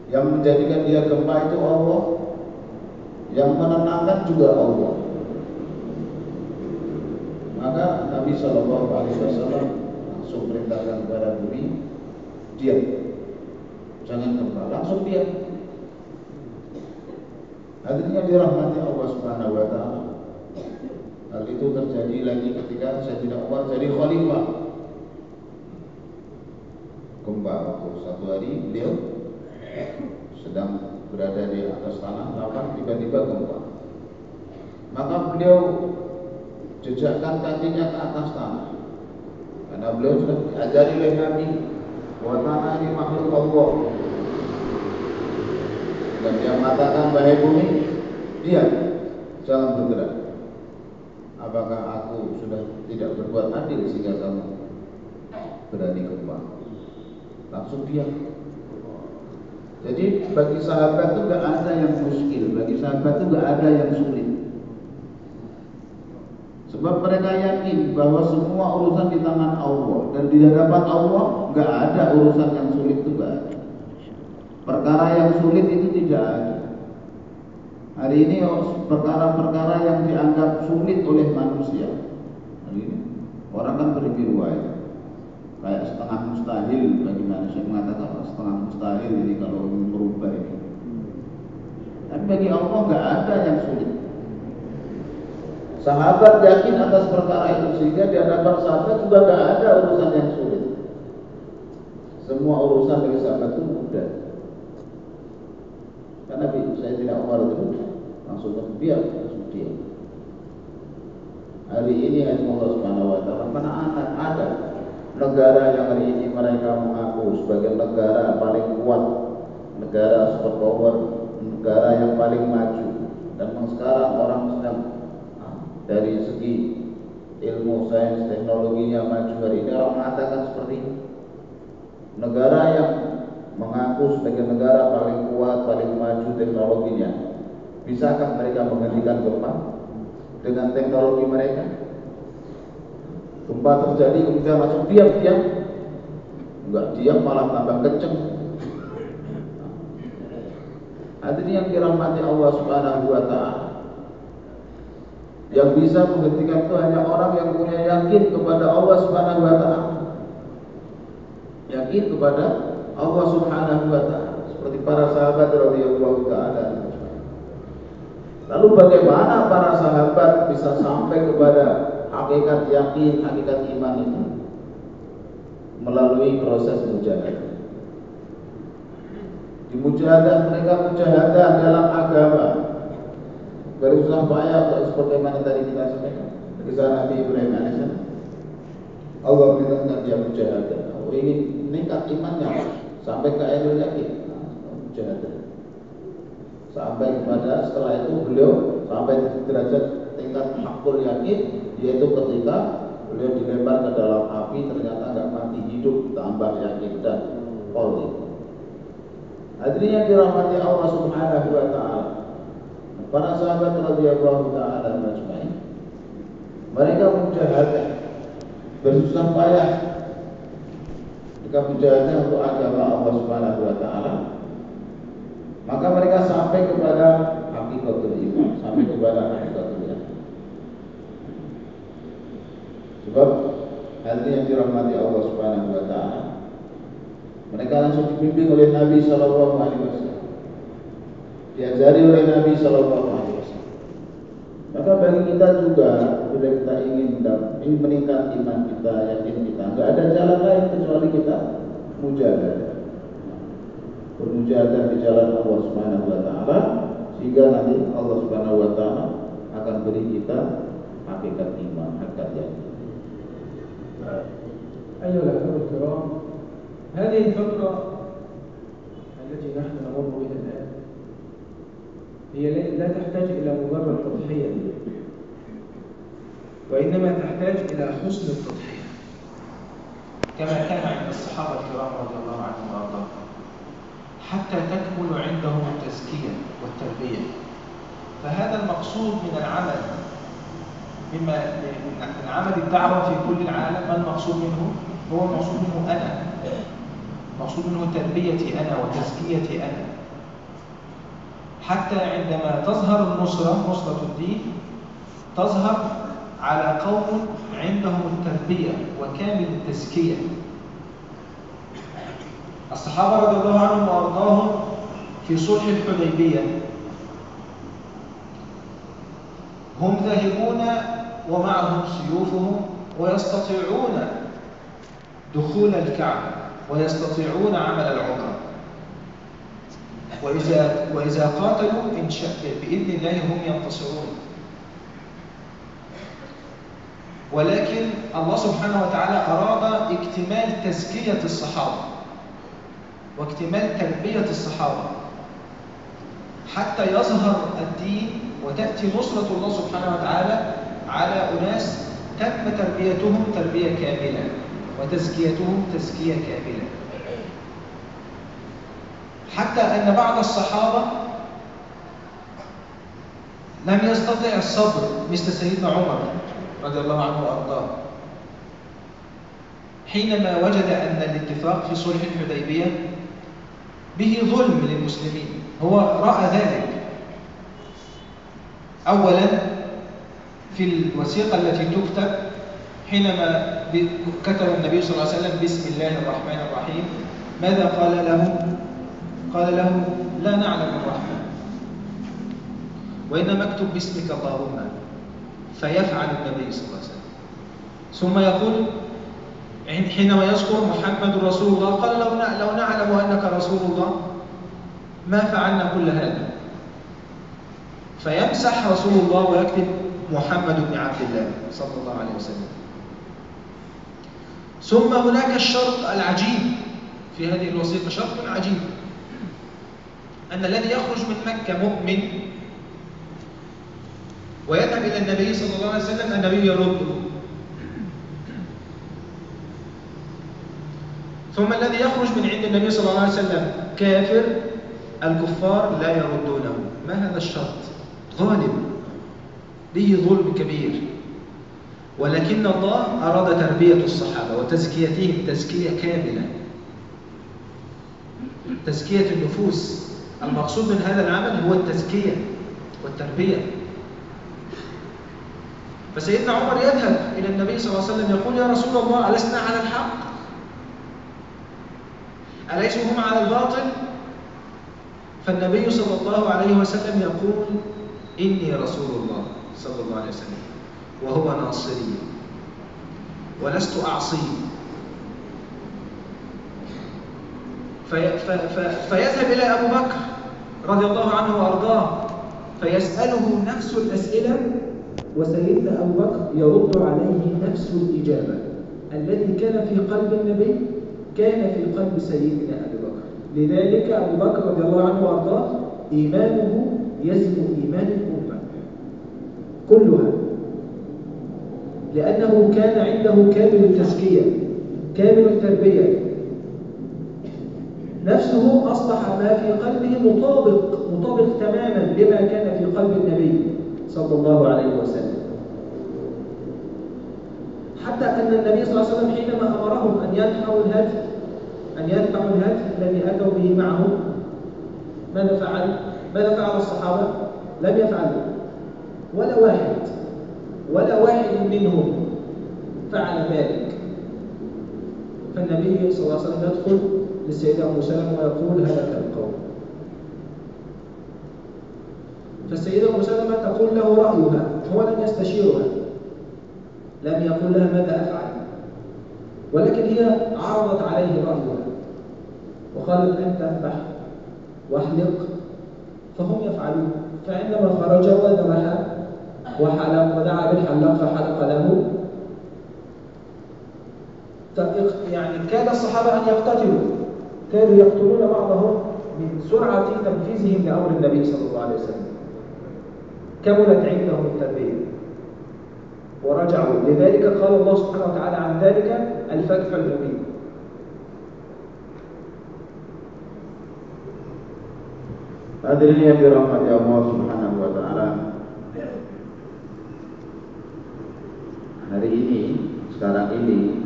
Yang menjadikan dia gempa itu Allah, yang menenangkan juga Allah. Maka Nabi Shallallahu Alaihi Wasallam langsung perintahkan kepada bumi, diam, jangan gempa, langsung diam. Akhirnya dirahmati Allah Subhanahu Wa Taala. Hal itu terjadi lagi ketika Sayyidina Umar jadi khalifah. Gempa waktu satu hari beliau sedang berada di atas tanah lapang, tiba-tiba gempa. Maka beliau jejakkan kakinya ke atas tanah, karena beliau sudah diajari oleh Nabi bahwa tanah ini makhluk Allah. Dan dia mengatakan, wahai bumi, diam, jangan bergerak. Apakah aku sudah tidak berbuat adil sehingga kamu berani gempa? Langsung diam. Jadi bagi sahabat itu gak ada yang muskil, bagi sahabat itu gak ada yang sulit. Sebab mereka yakin bahwa semua urusan di tangan Allah, dan di hadapan Allah gak ada urusan yang sulit itu gak ada. Perkara yang sulit itu tidak ada. Hari ini perkara-perkara yang dianggap sulit oleh manusia, hari ini orang kan berriwayat kayak setengah mustahil bagi manusia, mengatakan setengah mustahil ini kalau merubah ini. Tapi bagi Allah nggak ada yang sulit. Sahabat yakin atas perkara itu, sehingga di hadapan sahabat juga nggak ada urusan yang sulit. Semua urusan bagi sahabat itu mudah. Karena saya tidak Umar itu mudah, langsung diam. Hari ini Allah Subhanahu Wa Taala mana ada negara yang hari ini mereka mengaku sebagai negara paling kuat, negara superpower, negara yang paling maju, dan sekarang orang sedang dari segi ilmu sains teknologinya maju. Hari ini orang mengatakan seperti ini. Negara yang mengaku sebagai negara paling kuat, paling maju teknologinya, bisakah mereka menghentikan gempa dengan teknologi mereka? Gempa terjadi kemudian langsung diam, enggak diam, malah tambah kenceng. Hadirin yang dirahmati Allah Subhanahu Wa Taala, yang bisa menghentikan itu hanya orang yang punya yakin kepada Allah Subhanahu Wa Taala, yakin kepada Allah Subhanahu Wa Taala, seperti para sahabat radhiyallahu taala. Lalu bagaimana para sahabat bisa sampai kepada hakikat yakin, hakikat iman itu? Melalui proses mujahadah. Di mujahadah mereka mujahadah dalam agama, bersusah payah sebagaimana tadi kita sampaikan. Kisah Nabi Ibrahim alaihissalam, Allah perintahkan dia mujahadah. Oh, ingin meningkat imannya sampai ke akhir yakin, mujahadah. Sampai kepada setelah itu beliau sampai derajat tingkat hakul yakin, yaitu ketika beliau dilempar ke dalam api, ternyata nggak mati, hidup, tambah yakin dan qoli. Hadirin yang dirahmati Allah Subhanahu Wa Taala, para sahabat radhiyallahu taala majma'in, mereka mujahadah, bersusah payah ketika mujahadah untuk agama Allah Subhanahu Wa Taala. Maka mereka sampai kepada hakikatul iman, sampai kepada hakikatul iman. Sebab hati yang dirahmati Allah Subhanahu Wa Taala, mereka langsung dibimbing oleh Nabi Sallallahu Alaihi Wasallam, diajari oleh Nabi Sallallahu Alaihi Wasallam. Maka bagi kita juga, bila kita ingin meningkat iman kita, yakin kita, nggak ada jalan lain kecuali kita mujahadah, bermujahadah di jalan Allah Subhanahu Wa Taala, sehingga nanti Allah Subhanahu Wa Taala akan beri kita hakikat iman, hakikat yakin. أيها الأخوة الكرام، هذه الفترة التي نحن نمر بها الآن هي لا تحتاج إلى مجرد تضحية، وإنما تحتاج إلى حسن التضحية كما كان عند الصحابة الكرام رضي الله عنهم وأرضاهم، حتى تكمل عندهم التزكية والتربية. فهذا المقصود من العمل، من عمل الدعوة في كل العالم. ما المقصود منه؟ هو المقصود منه أنا، المقصود منه تربيتي أنا وتزكيتي أنا، حتى عندما تظهر النصرة، نصرة الدين، تظهر على قوم عندهم التربية وكامل التزكية. الصحابة رضي الله عنهم وأرضاهم في صلح الحديبية هم ذاهبون ومعهم سيوفهم ويستطيعون دخول الكعبة ويستطيعون عمل العمرة، وإذا قاتلوا بإذن الله هم ينتصرون. ولكن الله سبحانه وتعالى أراد اكتمال تزكية الصحابة واكتمال تربية الصحابة حتى يظهر الدين وتأتي نصرة الله سبحانه وتعالى على أناس تم تربيتهم تربية كاملة وتزكيتهم تزكية كاملة، حتى أن بعض الصحابة لم يستطع الصبر مثل سيدنا عمر رضي الله عنه وأرضاه، حينما وجد أن الاتفاق في صلح الحديبية به ظلم للمسلمين. هو رأى ذلك أولا في الوثيقة التي تكتب، حينما كتب النبي صلى الله عليه وسلم بسم الله الرحمن الرحيم، ماذا قال له؟ قال له لا نعلم الرحمن وإنما اكتب باسمك اللهم، فيفعل النبي صلى الله عليه وسلم. ثم يقول حينما يذكر محمد رسول الله قال لو نعلم أنك رسول الله ما فعلنا كل هذا، فيمسح رسول الله ويكتب محمد بن عبد الله صلى الله عليه وسلم. ثم هناك الشرط العجيب في هذه الوثيقة، شرط عجيب، أن الذي يخرج من مكة مؤمن ويذهب إلى النبي صلى الله عليه وسلم النبي يرده، ثم الذي يخرج من عند النبي صلى الله عليه وسلم كافر الكفار لا يردونه. ما هذا الشرط؟ ظالم، به ظلم كبير. ولكن الله أراد تربية الصحابة وتزكيتهم تزكية كاملة، تزكية النفوس. المقصود من هذا العمل هو التزكية والتربية. فسيدنا عمر يذهب إلى النبي صلى الله عليه وسلم يقول يا رسول الله ألسنا على الحق؟ أليسوا هم على الباطل؟ فالنبي صلى الله عليه وسلم يقول إني رسول الله صلى الله عليه وسلم وهو ناصري ولست أعصيه. فيذهب إلى أبو بكر رضي الله عنه وأرضاه فيسأله نفس الأسئلة، وسيدنا أبو بكر يرد عليه نفس الإجابة. الذي كان في قلب النبي كان في قلب سيدنا أبو بكر. لذلك أبو بكر رضي الله عنه وأرضاه إيمانه يزن إيمان الأمة كلها، لأنه كان عنده كامل التزكية كامل التربية. نفسه أصبح ما في قلبه مطابق تماما لما كان في قلب النبي صلى الله عليه وسلم، حتى أن النبي صلى الله عليه وسلم حينما أمرهم أن يذبحوا الهدي الذي أتوا به معهم، ماذا فعل الصحابة؟ لم يفعلوا، ولا واحد منهم فعل ذلك. فالنبي صلى الله عليه وسلم يدخل للسيدة أم سلمة ويقول هلك القوم. فالسيدة أم سلمة تقول له رأيها، هو لم يستشيرها، لم يقول لها ماذا أفعل، ولكن هي عرضت عليه رأيها وقالت أنت اذبح واحلق، فهم يفعلون. فعندما خرج وذبح وحلق ودعا بالحلاق فحلق له، يعني كاد الصحابة أن يقتتلوا، كانوا يقتلون بعضهم من سرعة تنفيذهم لأمر النبي صلى الله عليه وسلم. كملت عندهم التربية ورجعوا. لذلك قال الله سبحانه وتعالى عن ذلك الفتح المبين. Hadirin yang dirahmati Allah Subhanahu wa taala. Hari ini, sekarang ini,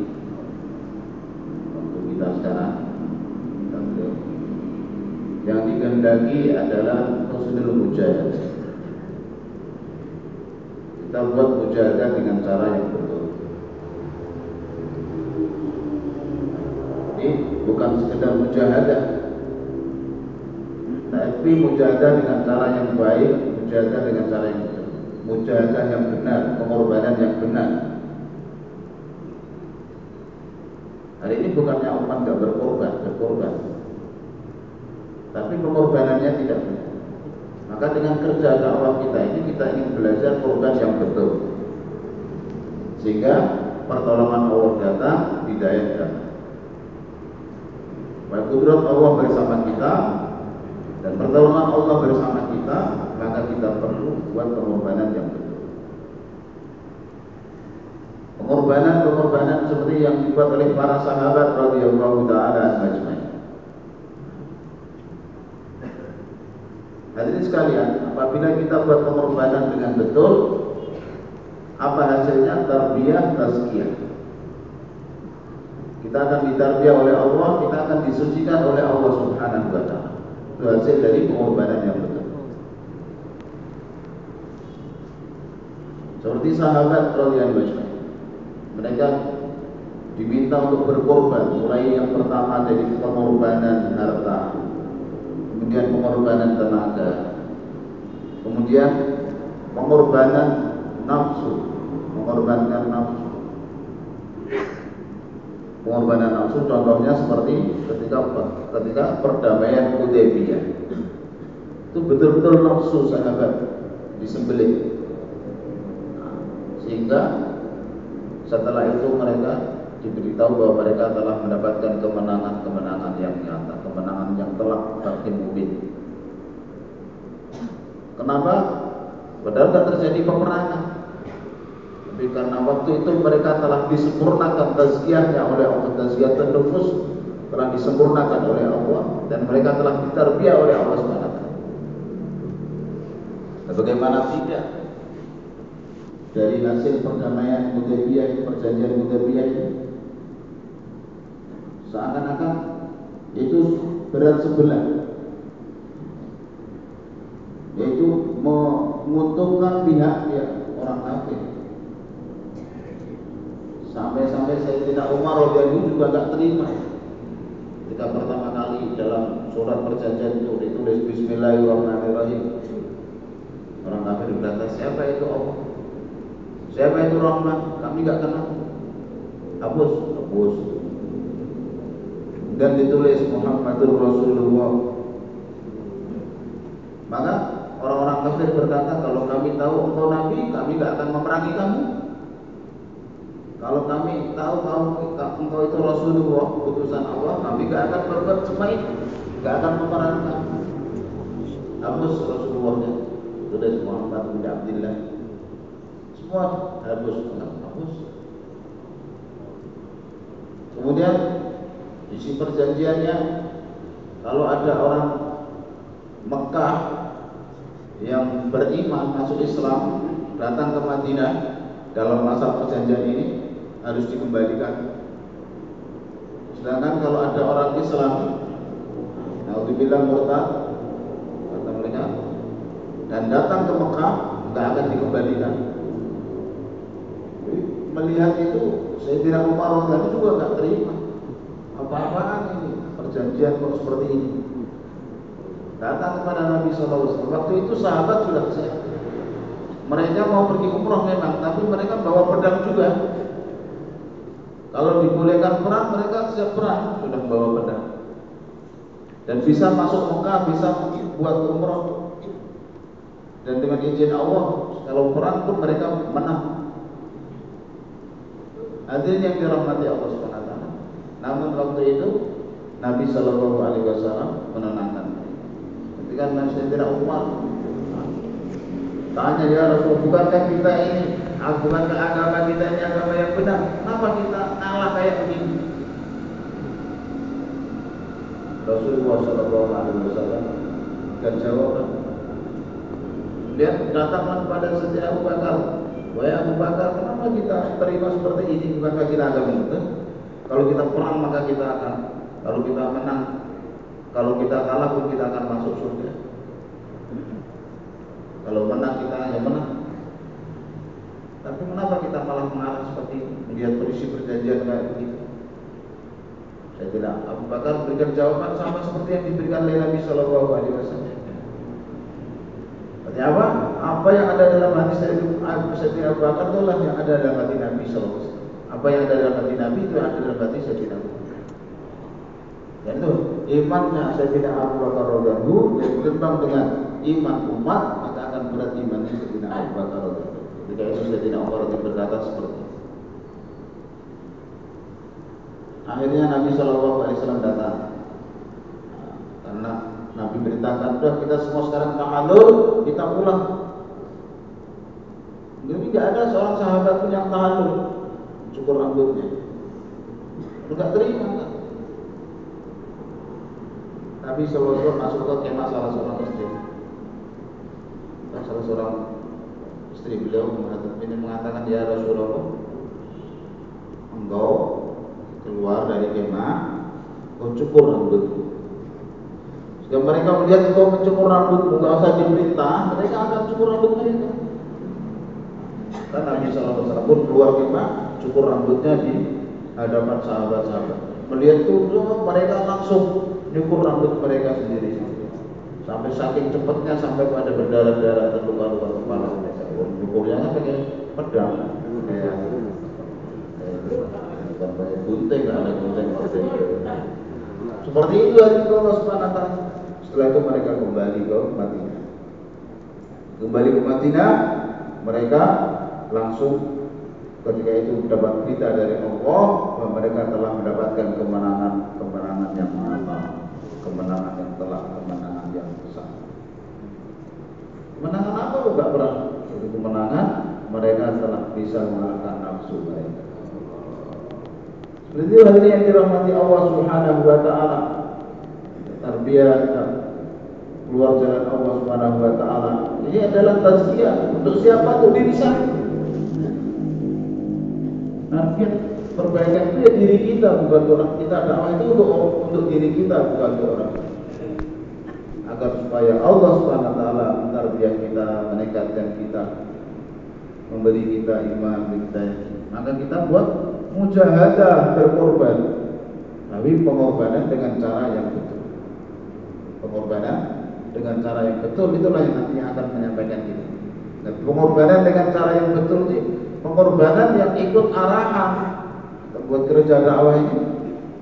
untuk kita sekarang, yang dikehendaki adalah husnul mujahadah. Kita buat mujahadah dengan cara yang betul. Ini bukan sekedar mujahadah, tapi mujahadah dengan cara yang baik, mujahadah dengan cara yang betul, mujahadah yang benar, pengorbanan yang benar. Hari ini bukannya umat nggak berkorban, tapi pengorbanannya tidak benar. Maka dengan kerja dakwah kita ini kita ingin belajar korban yang betul, sehingga pertolongan Allah datang, hidayah datang. Baik kudrat Allah bersama kita dan pertolongan Allah bersama kita, maka kita perlu buat pengorbanan yang betul. Pengorbanan seperti yang dibuat oleh para sahabat radhiyallahu taala ajmain. Hadirin sekalian, apabila kita buat pengorbanan dengan betul, apa hasilnya? Tarbiyah, tazkiyah. Kita akan ditarbiyah oleh Allah, kita akan disucikan oleh Allah Subhanahu wa taala. Itu hasil dari pengorbanan yang betul. Seperti sahabat radhiyallahu anhum, mereka diminta untuk berkorban, mulai yang pertama dari pengorbanan harta, kemudian pengorbanan tenaga, kemudian pengorbanan nafsu, mengorbankan nafsu. Pengorbanan nafsu contohnya seperti ketika perdamaian Hudaybiyah. Itu betul-betul nafsu sahabat disembelih. Sehingga setelah itu mereka diberitahu bahwa mereka telah mendapatkan kemenangan yang nyata, kemenangan yang telak bagi mubin. Kenapa? Padahal tidak terjadi peperangan. Tapi karena waktu itu mereka telah disempurnakan tazkiyahnya oleh Allah, tazkiyatun nufus telah disempurnakan oleh Allah, dan mereka telah ditarbiyah oleh Allah SWT. Dan bagaimana tidak, dari hasil perdamaian Hudaybiyah, perjanjian Hudaybiyah ini, seakan-akan itu berat sebelah, yaitu menguntungkan pihak orang kafir. Sampai-sampai Sayyidina Umar radhiyallahu juga tidak terima ketika pertama kali dalam surat perjanjian itu ditulis Bismillahirrahmanirrahim. Orang kafir berkata, siapa itu Allah? Siapa itu Rahman? Kami tidak kenal. Hapus. Dan ditulis Muhammadur Rasulullah. Maka orang-orang kafir berkata, kalau kami tahu engkau Nabi, kami tidak akan memerangi kamu. Kalau kami tahu engkau itu Rasulullah, utusan Allah, kami tidak akan berbuat semai, tidak akan memerangi kamu. Hapus Rasulullahnya, tulis Muhammad bin Abdillah. Semua hapus. Kemudian isi perjanjiannya, kalau ada orang Mekah yang beriman masuk Islam datang ke Madinah dalam masa perjanjian ini harus dikembalikan. Sedangkan kalau ada orang Islam yang dibilang murtad kata mereka dan datang ke Mekah, tidak akan dikembalikan. Jadi, melihat itu Sayyidina Umar tadi juga tidak terima. Apa-apaan ini perjanjian kok seperti ini? Datang kepada Nabi SAW. Waktu itu sahabat sudah siap. Mereka mau pergi umroh memang, tapi mereka bawa pedang juga. Kalau dibolehkan perang, mereka siap perang, sudah bawa pedang. Dan bisa masuk Mekah, bisa buat umroh. Dan dengan izin Allah, kalau perang pun mereka menang. Hadirin yang dirahmati Allah SWT. Namun waktu itu Nabi SAW menenangkan. Ketika Nabi Sayyidina Umar tanya, ya Rasul, bukankah kita ini, bukankah agama kita ini agama yang benar? Kenapa kita ngalah kayak begini? Rasulullah SAW dan jawaban. Dia datanglah kepada Sayyidina Abu Bakar. Wahai Abu Bakar, kenapa kita terima seperti ini? Bukankah kita agama benar? Kalau kita perang maka kita akan, kalau kita menang, kalau kita kalah pun kita akan masuk surga. Kalau menang kita hanya menang. Tapi kenapa kita malah mengarah seperti ini? Melihat berisi perjanjian kayak begitu. Saya tidak. Abu Bakar berikan jawaban sama seperti yang diberikan oleh Nabi Shallallahu Alaihi Wasallam. Artinya apa? Apa yang ada dalam hati Sayyidina Abu Bakar itulah yang ada dalam hati Nabi Shallallahu Alaihi Wasallam. Apa yang ada dalam hati Nabi itu yang ada dalam hati Sayyidina Abu Bakar. Dan imannya Sayyidina Abu Bakar radhiyallahu anhu berkembang dengan iman umat, maka akan berat imannya Sayyidina Abu Bakar radhiyallahu anhu. Ketika itu Sayyidina Umar berkata seperti itu. Akhirnya Nabi SAW datang. Karena Nabi beritakan, "Udah kita semua sekarang tahallul, kita pulang." Jadi tidak ada seorang sahabat pun yang tahallul, cukur rambutnya. Enggak terima kan? Nabi SAW masuk ke kemah salah seorang istri. Dan salah seorang istri beliau mengatakan, "Ya Rasulullah, engkau keluar dari kemah, kau cukur rambutmu." Jika mereka melihat engkau mencukur rambutmu, enggak usah diperintah, mereka akan cukur rambut mereka. Dan Nabi SAW pun keluar kemah, cukur rambutnya di hadapan sahabat-sahabat. Melihat itu, mereka langsung nyukur rambut mereka sendiri. Sampai saking cepatnya sampai pada berdarah-darah terluka-luka kepala mereka. Nyukurnya kan pakai pedang, kayak gunting, ada gunting seperti itu hari itu Allah Subhanahu wa taala. Setelah itu mereka kembali ke Madinah. Kembali ke Madinah, mereka langsung ketika itu mendapat berita dari Allah bahwa mereka telah mendapatkan kemenangan yang nyata, kemenangan yang besar. Kemenangan apa? Bukan perang. Itu kemenangan mereka telah bisa mengalahkan nafsu mereka. Seperti itu hal ini yang dirahmati Allah Subhanahu wa taala. Tarbiyah keluar jalan Allah Subhanahu wa taala. Ini adalah tazkiyah untuk siapa? Untuk diri saya. Tarbiyah perbaikan itu ya diri kita, bukan orang. Kita dakwah itu untuk diri kita, bukan untuk orang. Agar supaya Allah Subhanahu wa taala mentarbiyah kita, meningkatkan kita, memberi kita iman, maka kita buat mujahadah, berkorban. Tapi pengorbanan dengan cara yang betul. Pengorbanan dengan cara yang betul itulah yang nantinya akan menyampaikan kita. Dan pengorbanan dengan cara yang betul itu pengorbanan yang ikut arahan. Buat kerja dakwah ini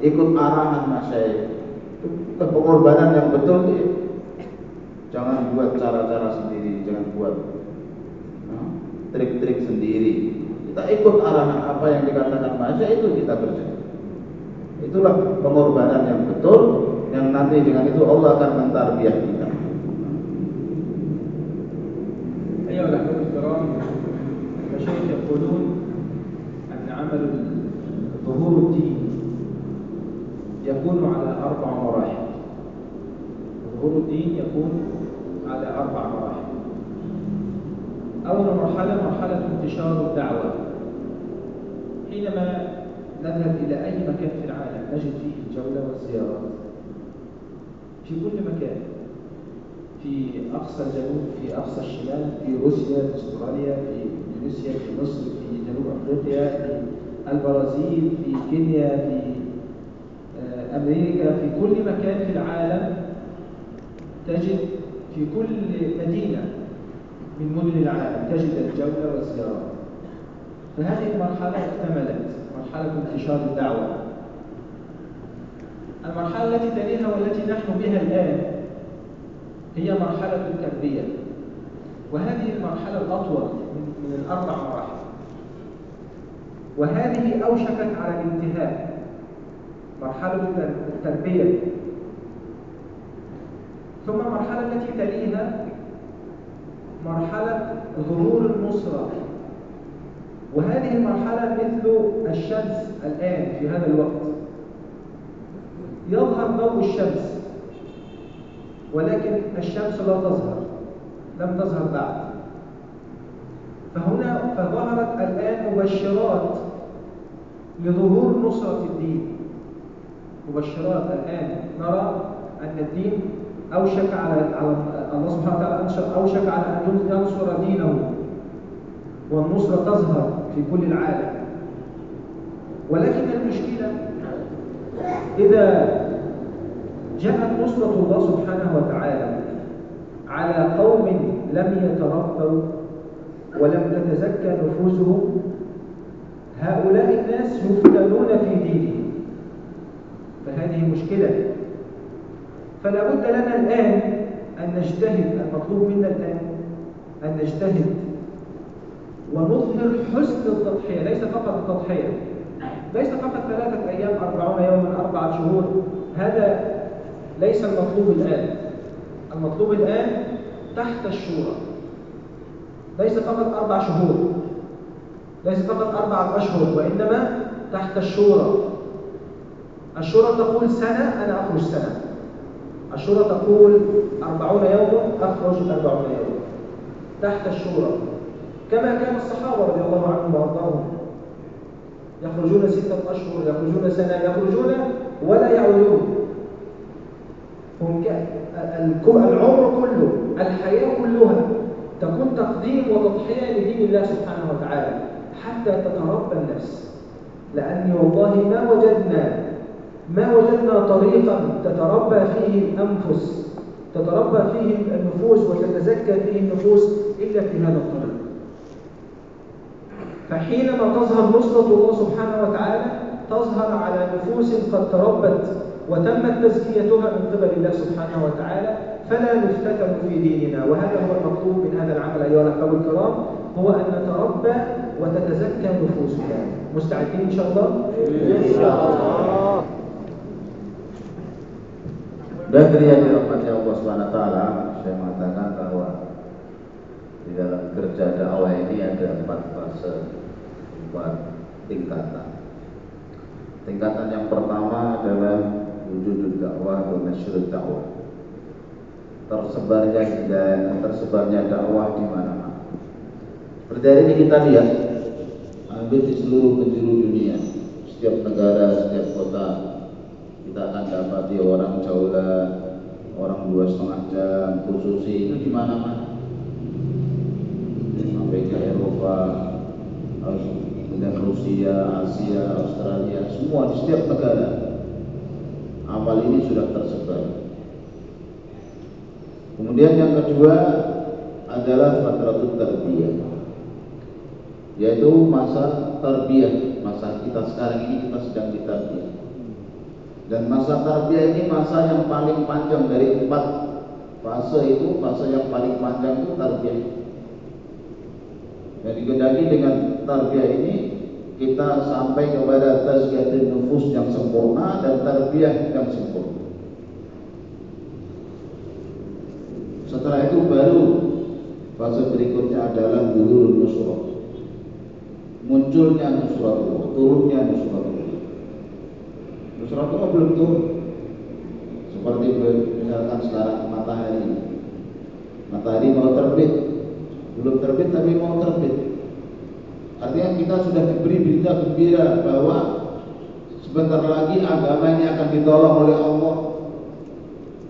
ikut arahan masyayikh. Itu pengorbanan yang betul itu. Jangan buat cara-cara sendiri, jangan buat trik-trik sendiri. Kita ikut arahan apa yang dikatakan masyayikh, itu kita kerjakan. Itulah pengorbanan yang betul, yang nanti dengan itu Allah akan mentarbiyah kita. أيها الأحباب الكرام، المشايخ يقولون أن عمل ظهور الدين يكون على 4 مراحل. ظهور الدين يكون على 4 مراحل. أول مرحلة مرحلة انتشار الدعوة. حينما نذهب إلى أي مكان في العالم نجد فيه الجولة والزيارات في كل مكان، في أقصى الجنوب، في أقصى الشمال، في روسيا، في استراليا، في إندونيسيا، في مصر، في جنوب أفريقيا، في البرازيل، في كينيا، في أمريكا، في كل مكان في العالم تجد في كل مدينة من مدن العالم تجد الجولة والزيارات. فهذه المرحلة اكتملت، مرحلة انتشار الدعوة. المرحلة التي تليها والتي نحن بها الآن هي مرحلة التربية، وهذه المرحلة الأطول من ال4 مراحل، وهذه أوشكت على الانتهاء. مرحلة التربية، ثم المرحلة التي تليها مرحلة ظهور النصرة، وهذه المرحلة مثل الشمس الآن في هذا الوقت، يظهر ضوء الشمس ولكن الشمس لا تظهر، لم تظهر بعد. فظهرت الآن مبشرات لظهور نصرة الدين. مبشرات الآن نرى أن الدين أوشك على الله سبحانه وتعالى أوشك على أن ينصر دينه، والنصرة تظهر في كل العالم. ولكن المشكلة إذا جاءت نصرة الله سبحانه وتعالى على قوم لم يتربوا ولم تتزكى نفوسهم، هؤلاء الناس يفتنون في دينهم. فهذه مشكلة. فلا بد لنا الآن أن نجتهد. المطلوب منا الآن أن نجتهد ونظهر حسن التضحية، ليس فقط التضحية، ليس فقط 3 أيام 40 يوما 4 شهور، هذا ليس المطلوب الآن. المطلوب الآن تحت الشورى، ليس فقط 4 شهور، ليس فقط 4 أشهر، وإنما تحت الشورى. الشورى تقول سنة، أنا أخرج سنة. الشورى تقول 40 يوما، أخرج 40 يوما تحت الشورى، كما كان الصحابة رضي الله عنهم وأرضاهم يخرجون 6 أشهر، يخرجون سنة، يخرجون ولا يعودون. هم العمر كله، الحياة كلها تكون تقديم وتضحية لدين الله سبحانه وتعالى حتى تتربى النفس. لأني والله ما وجدنا طريقا تتربى فيه الأنفس، تتربى فيه النفوس وتتزكى فيه النفوس إلا في هذا الطريق. فحينما تظهر نصرة الله سبحانه وتعالى تظهر على نفوس قد تربت وتمت تزكيتها من قبل الله سبحانه وتعالى، فلا نفتتن في ديننا. وهذا هو المطلوب من هذا العمل أيها الأحباب الكرام، هو أن نتربى وتتزكى نفوسنا. مستعدين إن شاء الله؟ إن شاء الله. Dari yang dirahmati Allah SWT, saya mengatakan bahwa di dalam kerja dakwah ini ada 4 fase, 4 tingkatan. Tingkatan yang pertama adalah wujud dakwah atau nasyrul dakwah, tersebarnya dakwah di mana-mana. Seperti hari ini kita lihat, hampir di seluruh penjuru dunia, setiap negara, setiap kota, kita akan dapati orang jaulan, orang 2,5 jam khususi itu di mana-mana, sampai ke Eropa, kemudian Rusia, Asia, Australia, semua di setiap negara. Amal ini sudah tersebar. Kemudian yang kedua adalah fatratul tarbiyah, yaitu masa tarbiyah. Masa kita sekarang ini kita sedang ditarbiyah. Dan masa tarbiyah ini masa yang paling panjang dari 4 fase itu. Fase yang paling panjang itu tarbiyah. Dan digendaki dengan tarbiyah ini kita sampai kepada tazkiyatun nufus yang sempurna dan tarbiyah yang sempurna. Setelah itu baru fase berikutnya adalah zuhurun nusrah, munculnya nusratullah, turunnya nusratullah. Nusratullah belum turun. Seperti misalkan sekarang matahari mau terbit, belum terbit tapi mau terbit. Artinya kita sudah diberi berita gembira bahwa sebentar lagi agama ini akan ditolong oleh Allah,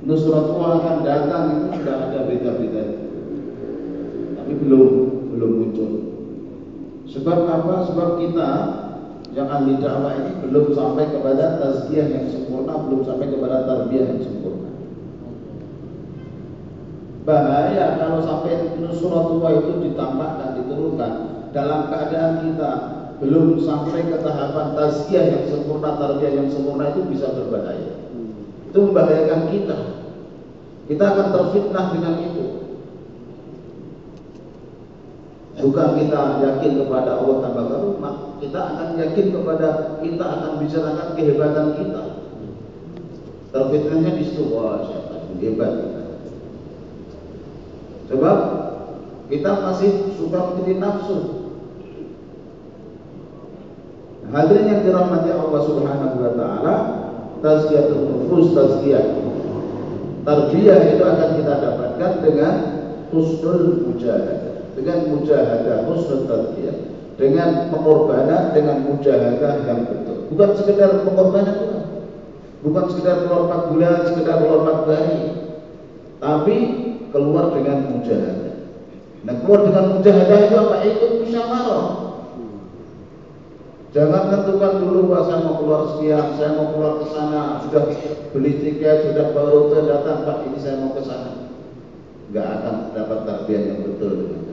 nusratullah akan datang. Itu sudah ada berita-berita, tapi belum muncul. Sebab apa? Sebab kita yang ahli dakwah ini belum sampai kepada tazkiyah yang sempurna, belum sampai kepada tarbiyah yang sempurna. Bahaya kalau sampai nusratullah itu ditambahkan, diturunkan dalam keadaan kita belum sampai ke tahapan tazkiyah yang sempurna, tarbiyah yang sempurna, itu bisa berbahaya. Itu membahayakan kita. Kita akan terfitnah dengan itu. Bukan kita yakin kepada Allah tanpa karunah, kita akan yakin kepada, kita akan bicarakan kehebatan kita. Terfitnahnya di situ, wah siapa hebat kita. Sebab kita masih suka menjadi nafsu. Hadirin yang dirahmati Allah Subhanahu wa taala, tazkiyatun nufus, tazkiyah tarbiyah itu akan kita dapatkan dengan husnul mujahadah, dengan mujahadah, husnul tarbiyah, dengan pengorbanan, dengan mujahadah yang betul. Bukan sekedar pengorbanan, bukan sekedar keluar 4 bulan, sekedar keluar 4 hari, tapi keluar dengan mujahadah. Nah, keluar dengan mujahadah itu apa? Ikut musyawarah. Jangan tentukan dulu bahwa saya mau keluar sekian, saya mau keluar ke sana, sudah beli tiket, sudah baru datang, Pak, ini saya mau ke sana. Enggak akan dapat tarbiyah yang betul.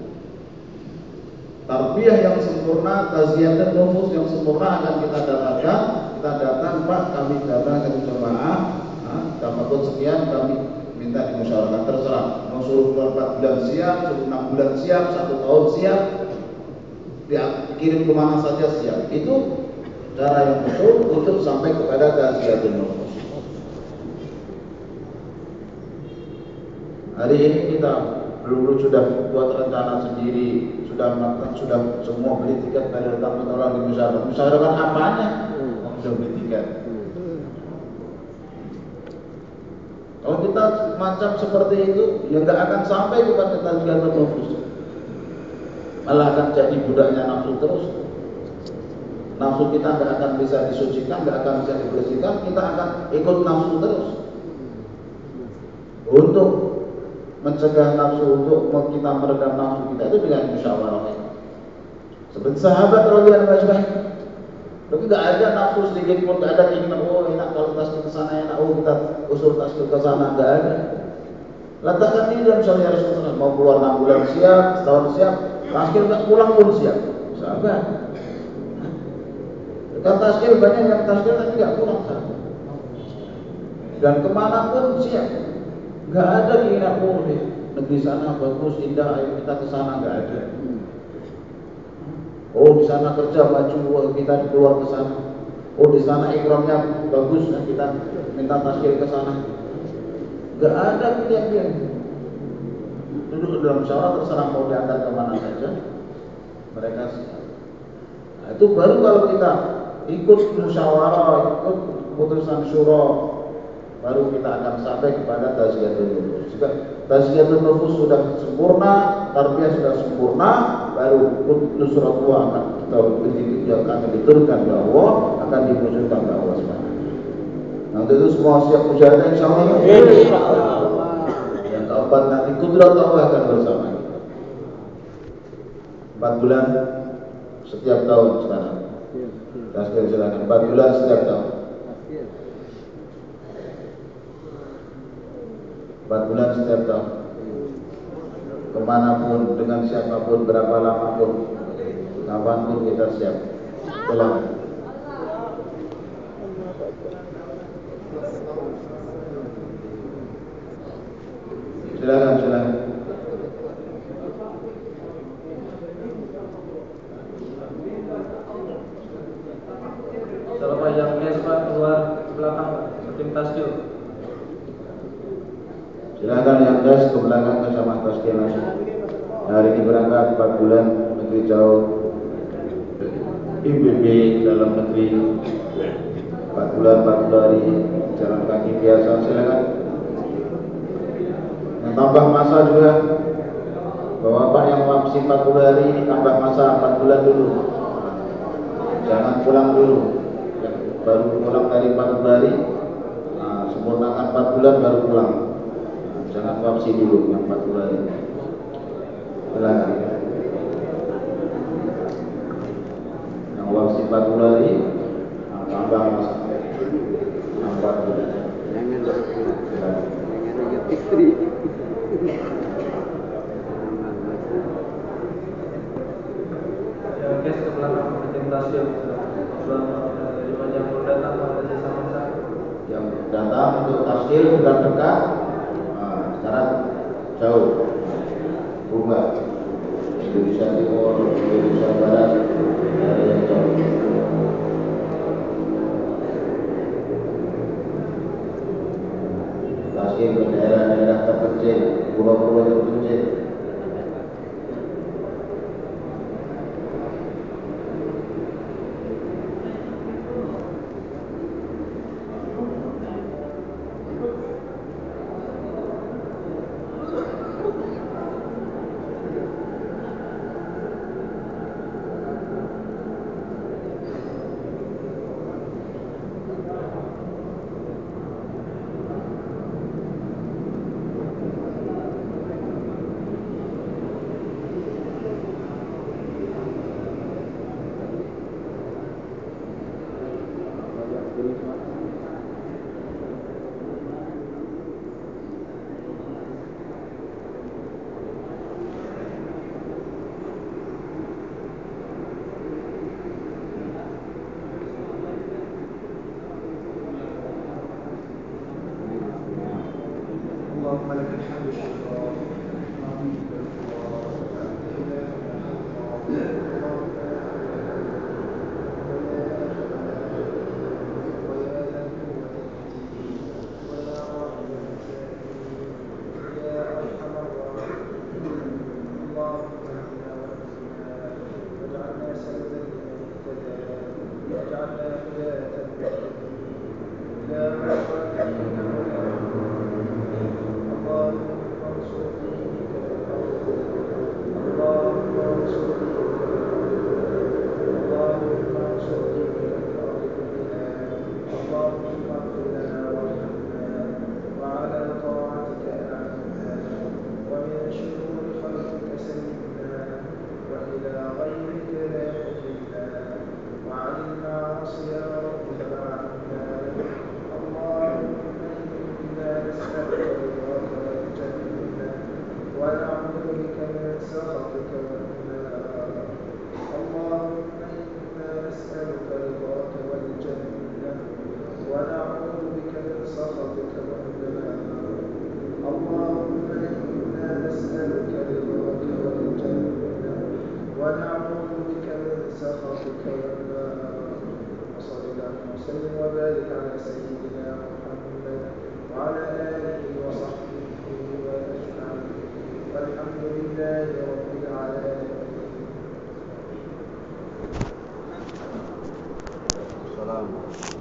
Tarbiyah yang sempurna, tazkiyatun nufus yang sempurna akan kita dapatkan. Kita datang, Pak, kami datang ke jemaah, Tafakkur sekian kami minta dimusyawarahkan, terserah mau suruh keluar 4 bulan siap, suruh 6 bulan siap, 1 tahun siap, dikirim kemana saja siap. Itu cara yang betul untuk sampai kepada tazkiyatun nufus. Hari ini kita belum sudah buat rencana sendiri, sudah semua beli tiket dari datang orang dimusyawarahkan apanya? Sudah beli tiket. Kalau kita macam seperti itu, ya nggak akan sampai kepada tazkiyatun nufus. Malah akan jadi budaknya nafsu terus. Nafsu kita nggak akan bisa disucikan, nggak akan bisa dibersihkan, kita akan ikut nafsu terus. Untuk mencegah nafsu, untuk kita meredam nafsu kita itu dengan musyawarah. Seperti sahabat radhiyallahu anhu, tapi nggak ada nafsu sedikit pun, nggak ada keinginan oh enak kalau tasbih ke sana enak, oh kita usul tasbih ke sana, nggak ada. Letakkan ini dalam syariat Rasulullah, mau keluar 6 bulan siap, setahun siap, tasbih nggak pulang pun siap, sahabat. Kalau tasbih banyak yang tasbih tapi nggak pulang sahabat. Dan kemanapun siap. Nggak ada keinginan oh negeri sana bagus indah ayo kita ke sana, nggak ada. Oh di sana kerja maju kita keluar ke sana. Oh di sana ikramnya bagus kita minta tasbih ke sana. Nggak ada pilihan. Duduk dalam musyawarah terserah mau diantar kemana saja. Mereka nah, itu baru kalau kita ikut musyawarah, ikut keputusan syura, baru kita akan sampai kepada tazkiyatun nufus. Jika tazkiyatun nufus sudah sempurna, tarbiyah sudah sempurna, baru nusratullah akan kita akan diturunkan ke Allah, akan diwujudkan ke Allah SWT. Nanti itu semua siap mujahadah insyaallah. Yang keempat nanti kudrat Allah akan bersama kita. 4 bulan setiap tahun sekarang. Tazkiyah silakan 4 bulan setiap tahun. 4 bulan setiap tahun. Kemanapun, dengan siapapun, berapa lama pun, kapanpun kita siap. Silakan. Silakan. Kalau yang biasa Pak keluar ke belakang tim tasbih. Silakan yang gas ke belakang ke sama tasbih langsung. Hari ini berangkat 4 bulan negeri jauh. IBB dalam negeri 4 bulan 40 hari jalan kaki biasa. Silakan. Yang tambah masa juga. Bapak yang masih 40 hari tambah masa 4 bulan dulu. Jangan pulang dulu. Baru pulang dari 40 hari. Nah, sempurnakan 4 bulan baru pulang. Jangan wapsi dulu yang 40 hari. Silakan. Yang wapsi 40 hari tambah masa 4 bulan. Jangan berpulang. Jangan ingat istri. Ya guys ke belakang tim tasbih. Yang datang pada sama-sama. Yang datang untuk tasbih dekat-dekat. Sekarang jauh bunga Indonesia Timur, Indonesia Barat, ada yang jauh. Tasbih ke daerah-daerah terpencil, pulau-pulau terpencil. Assalamualaikum.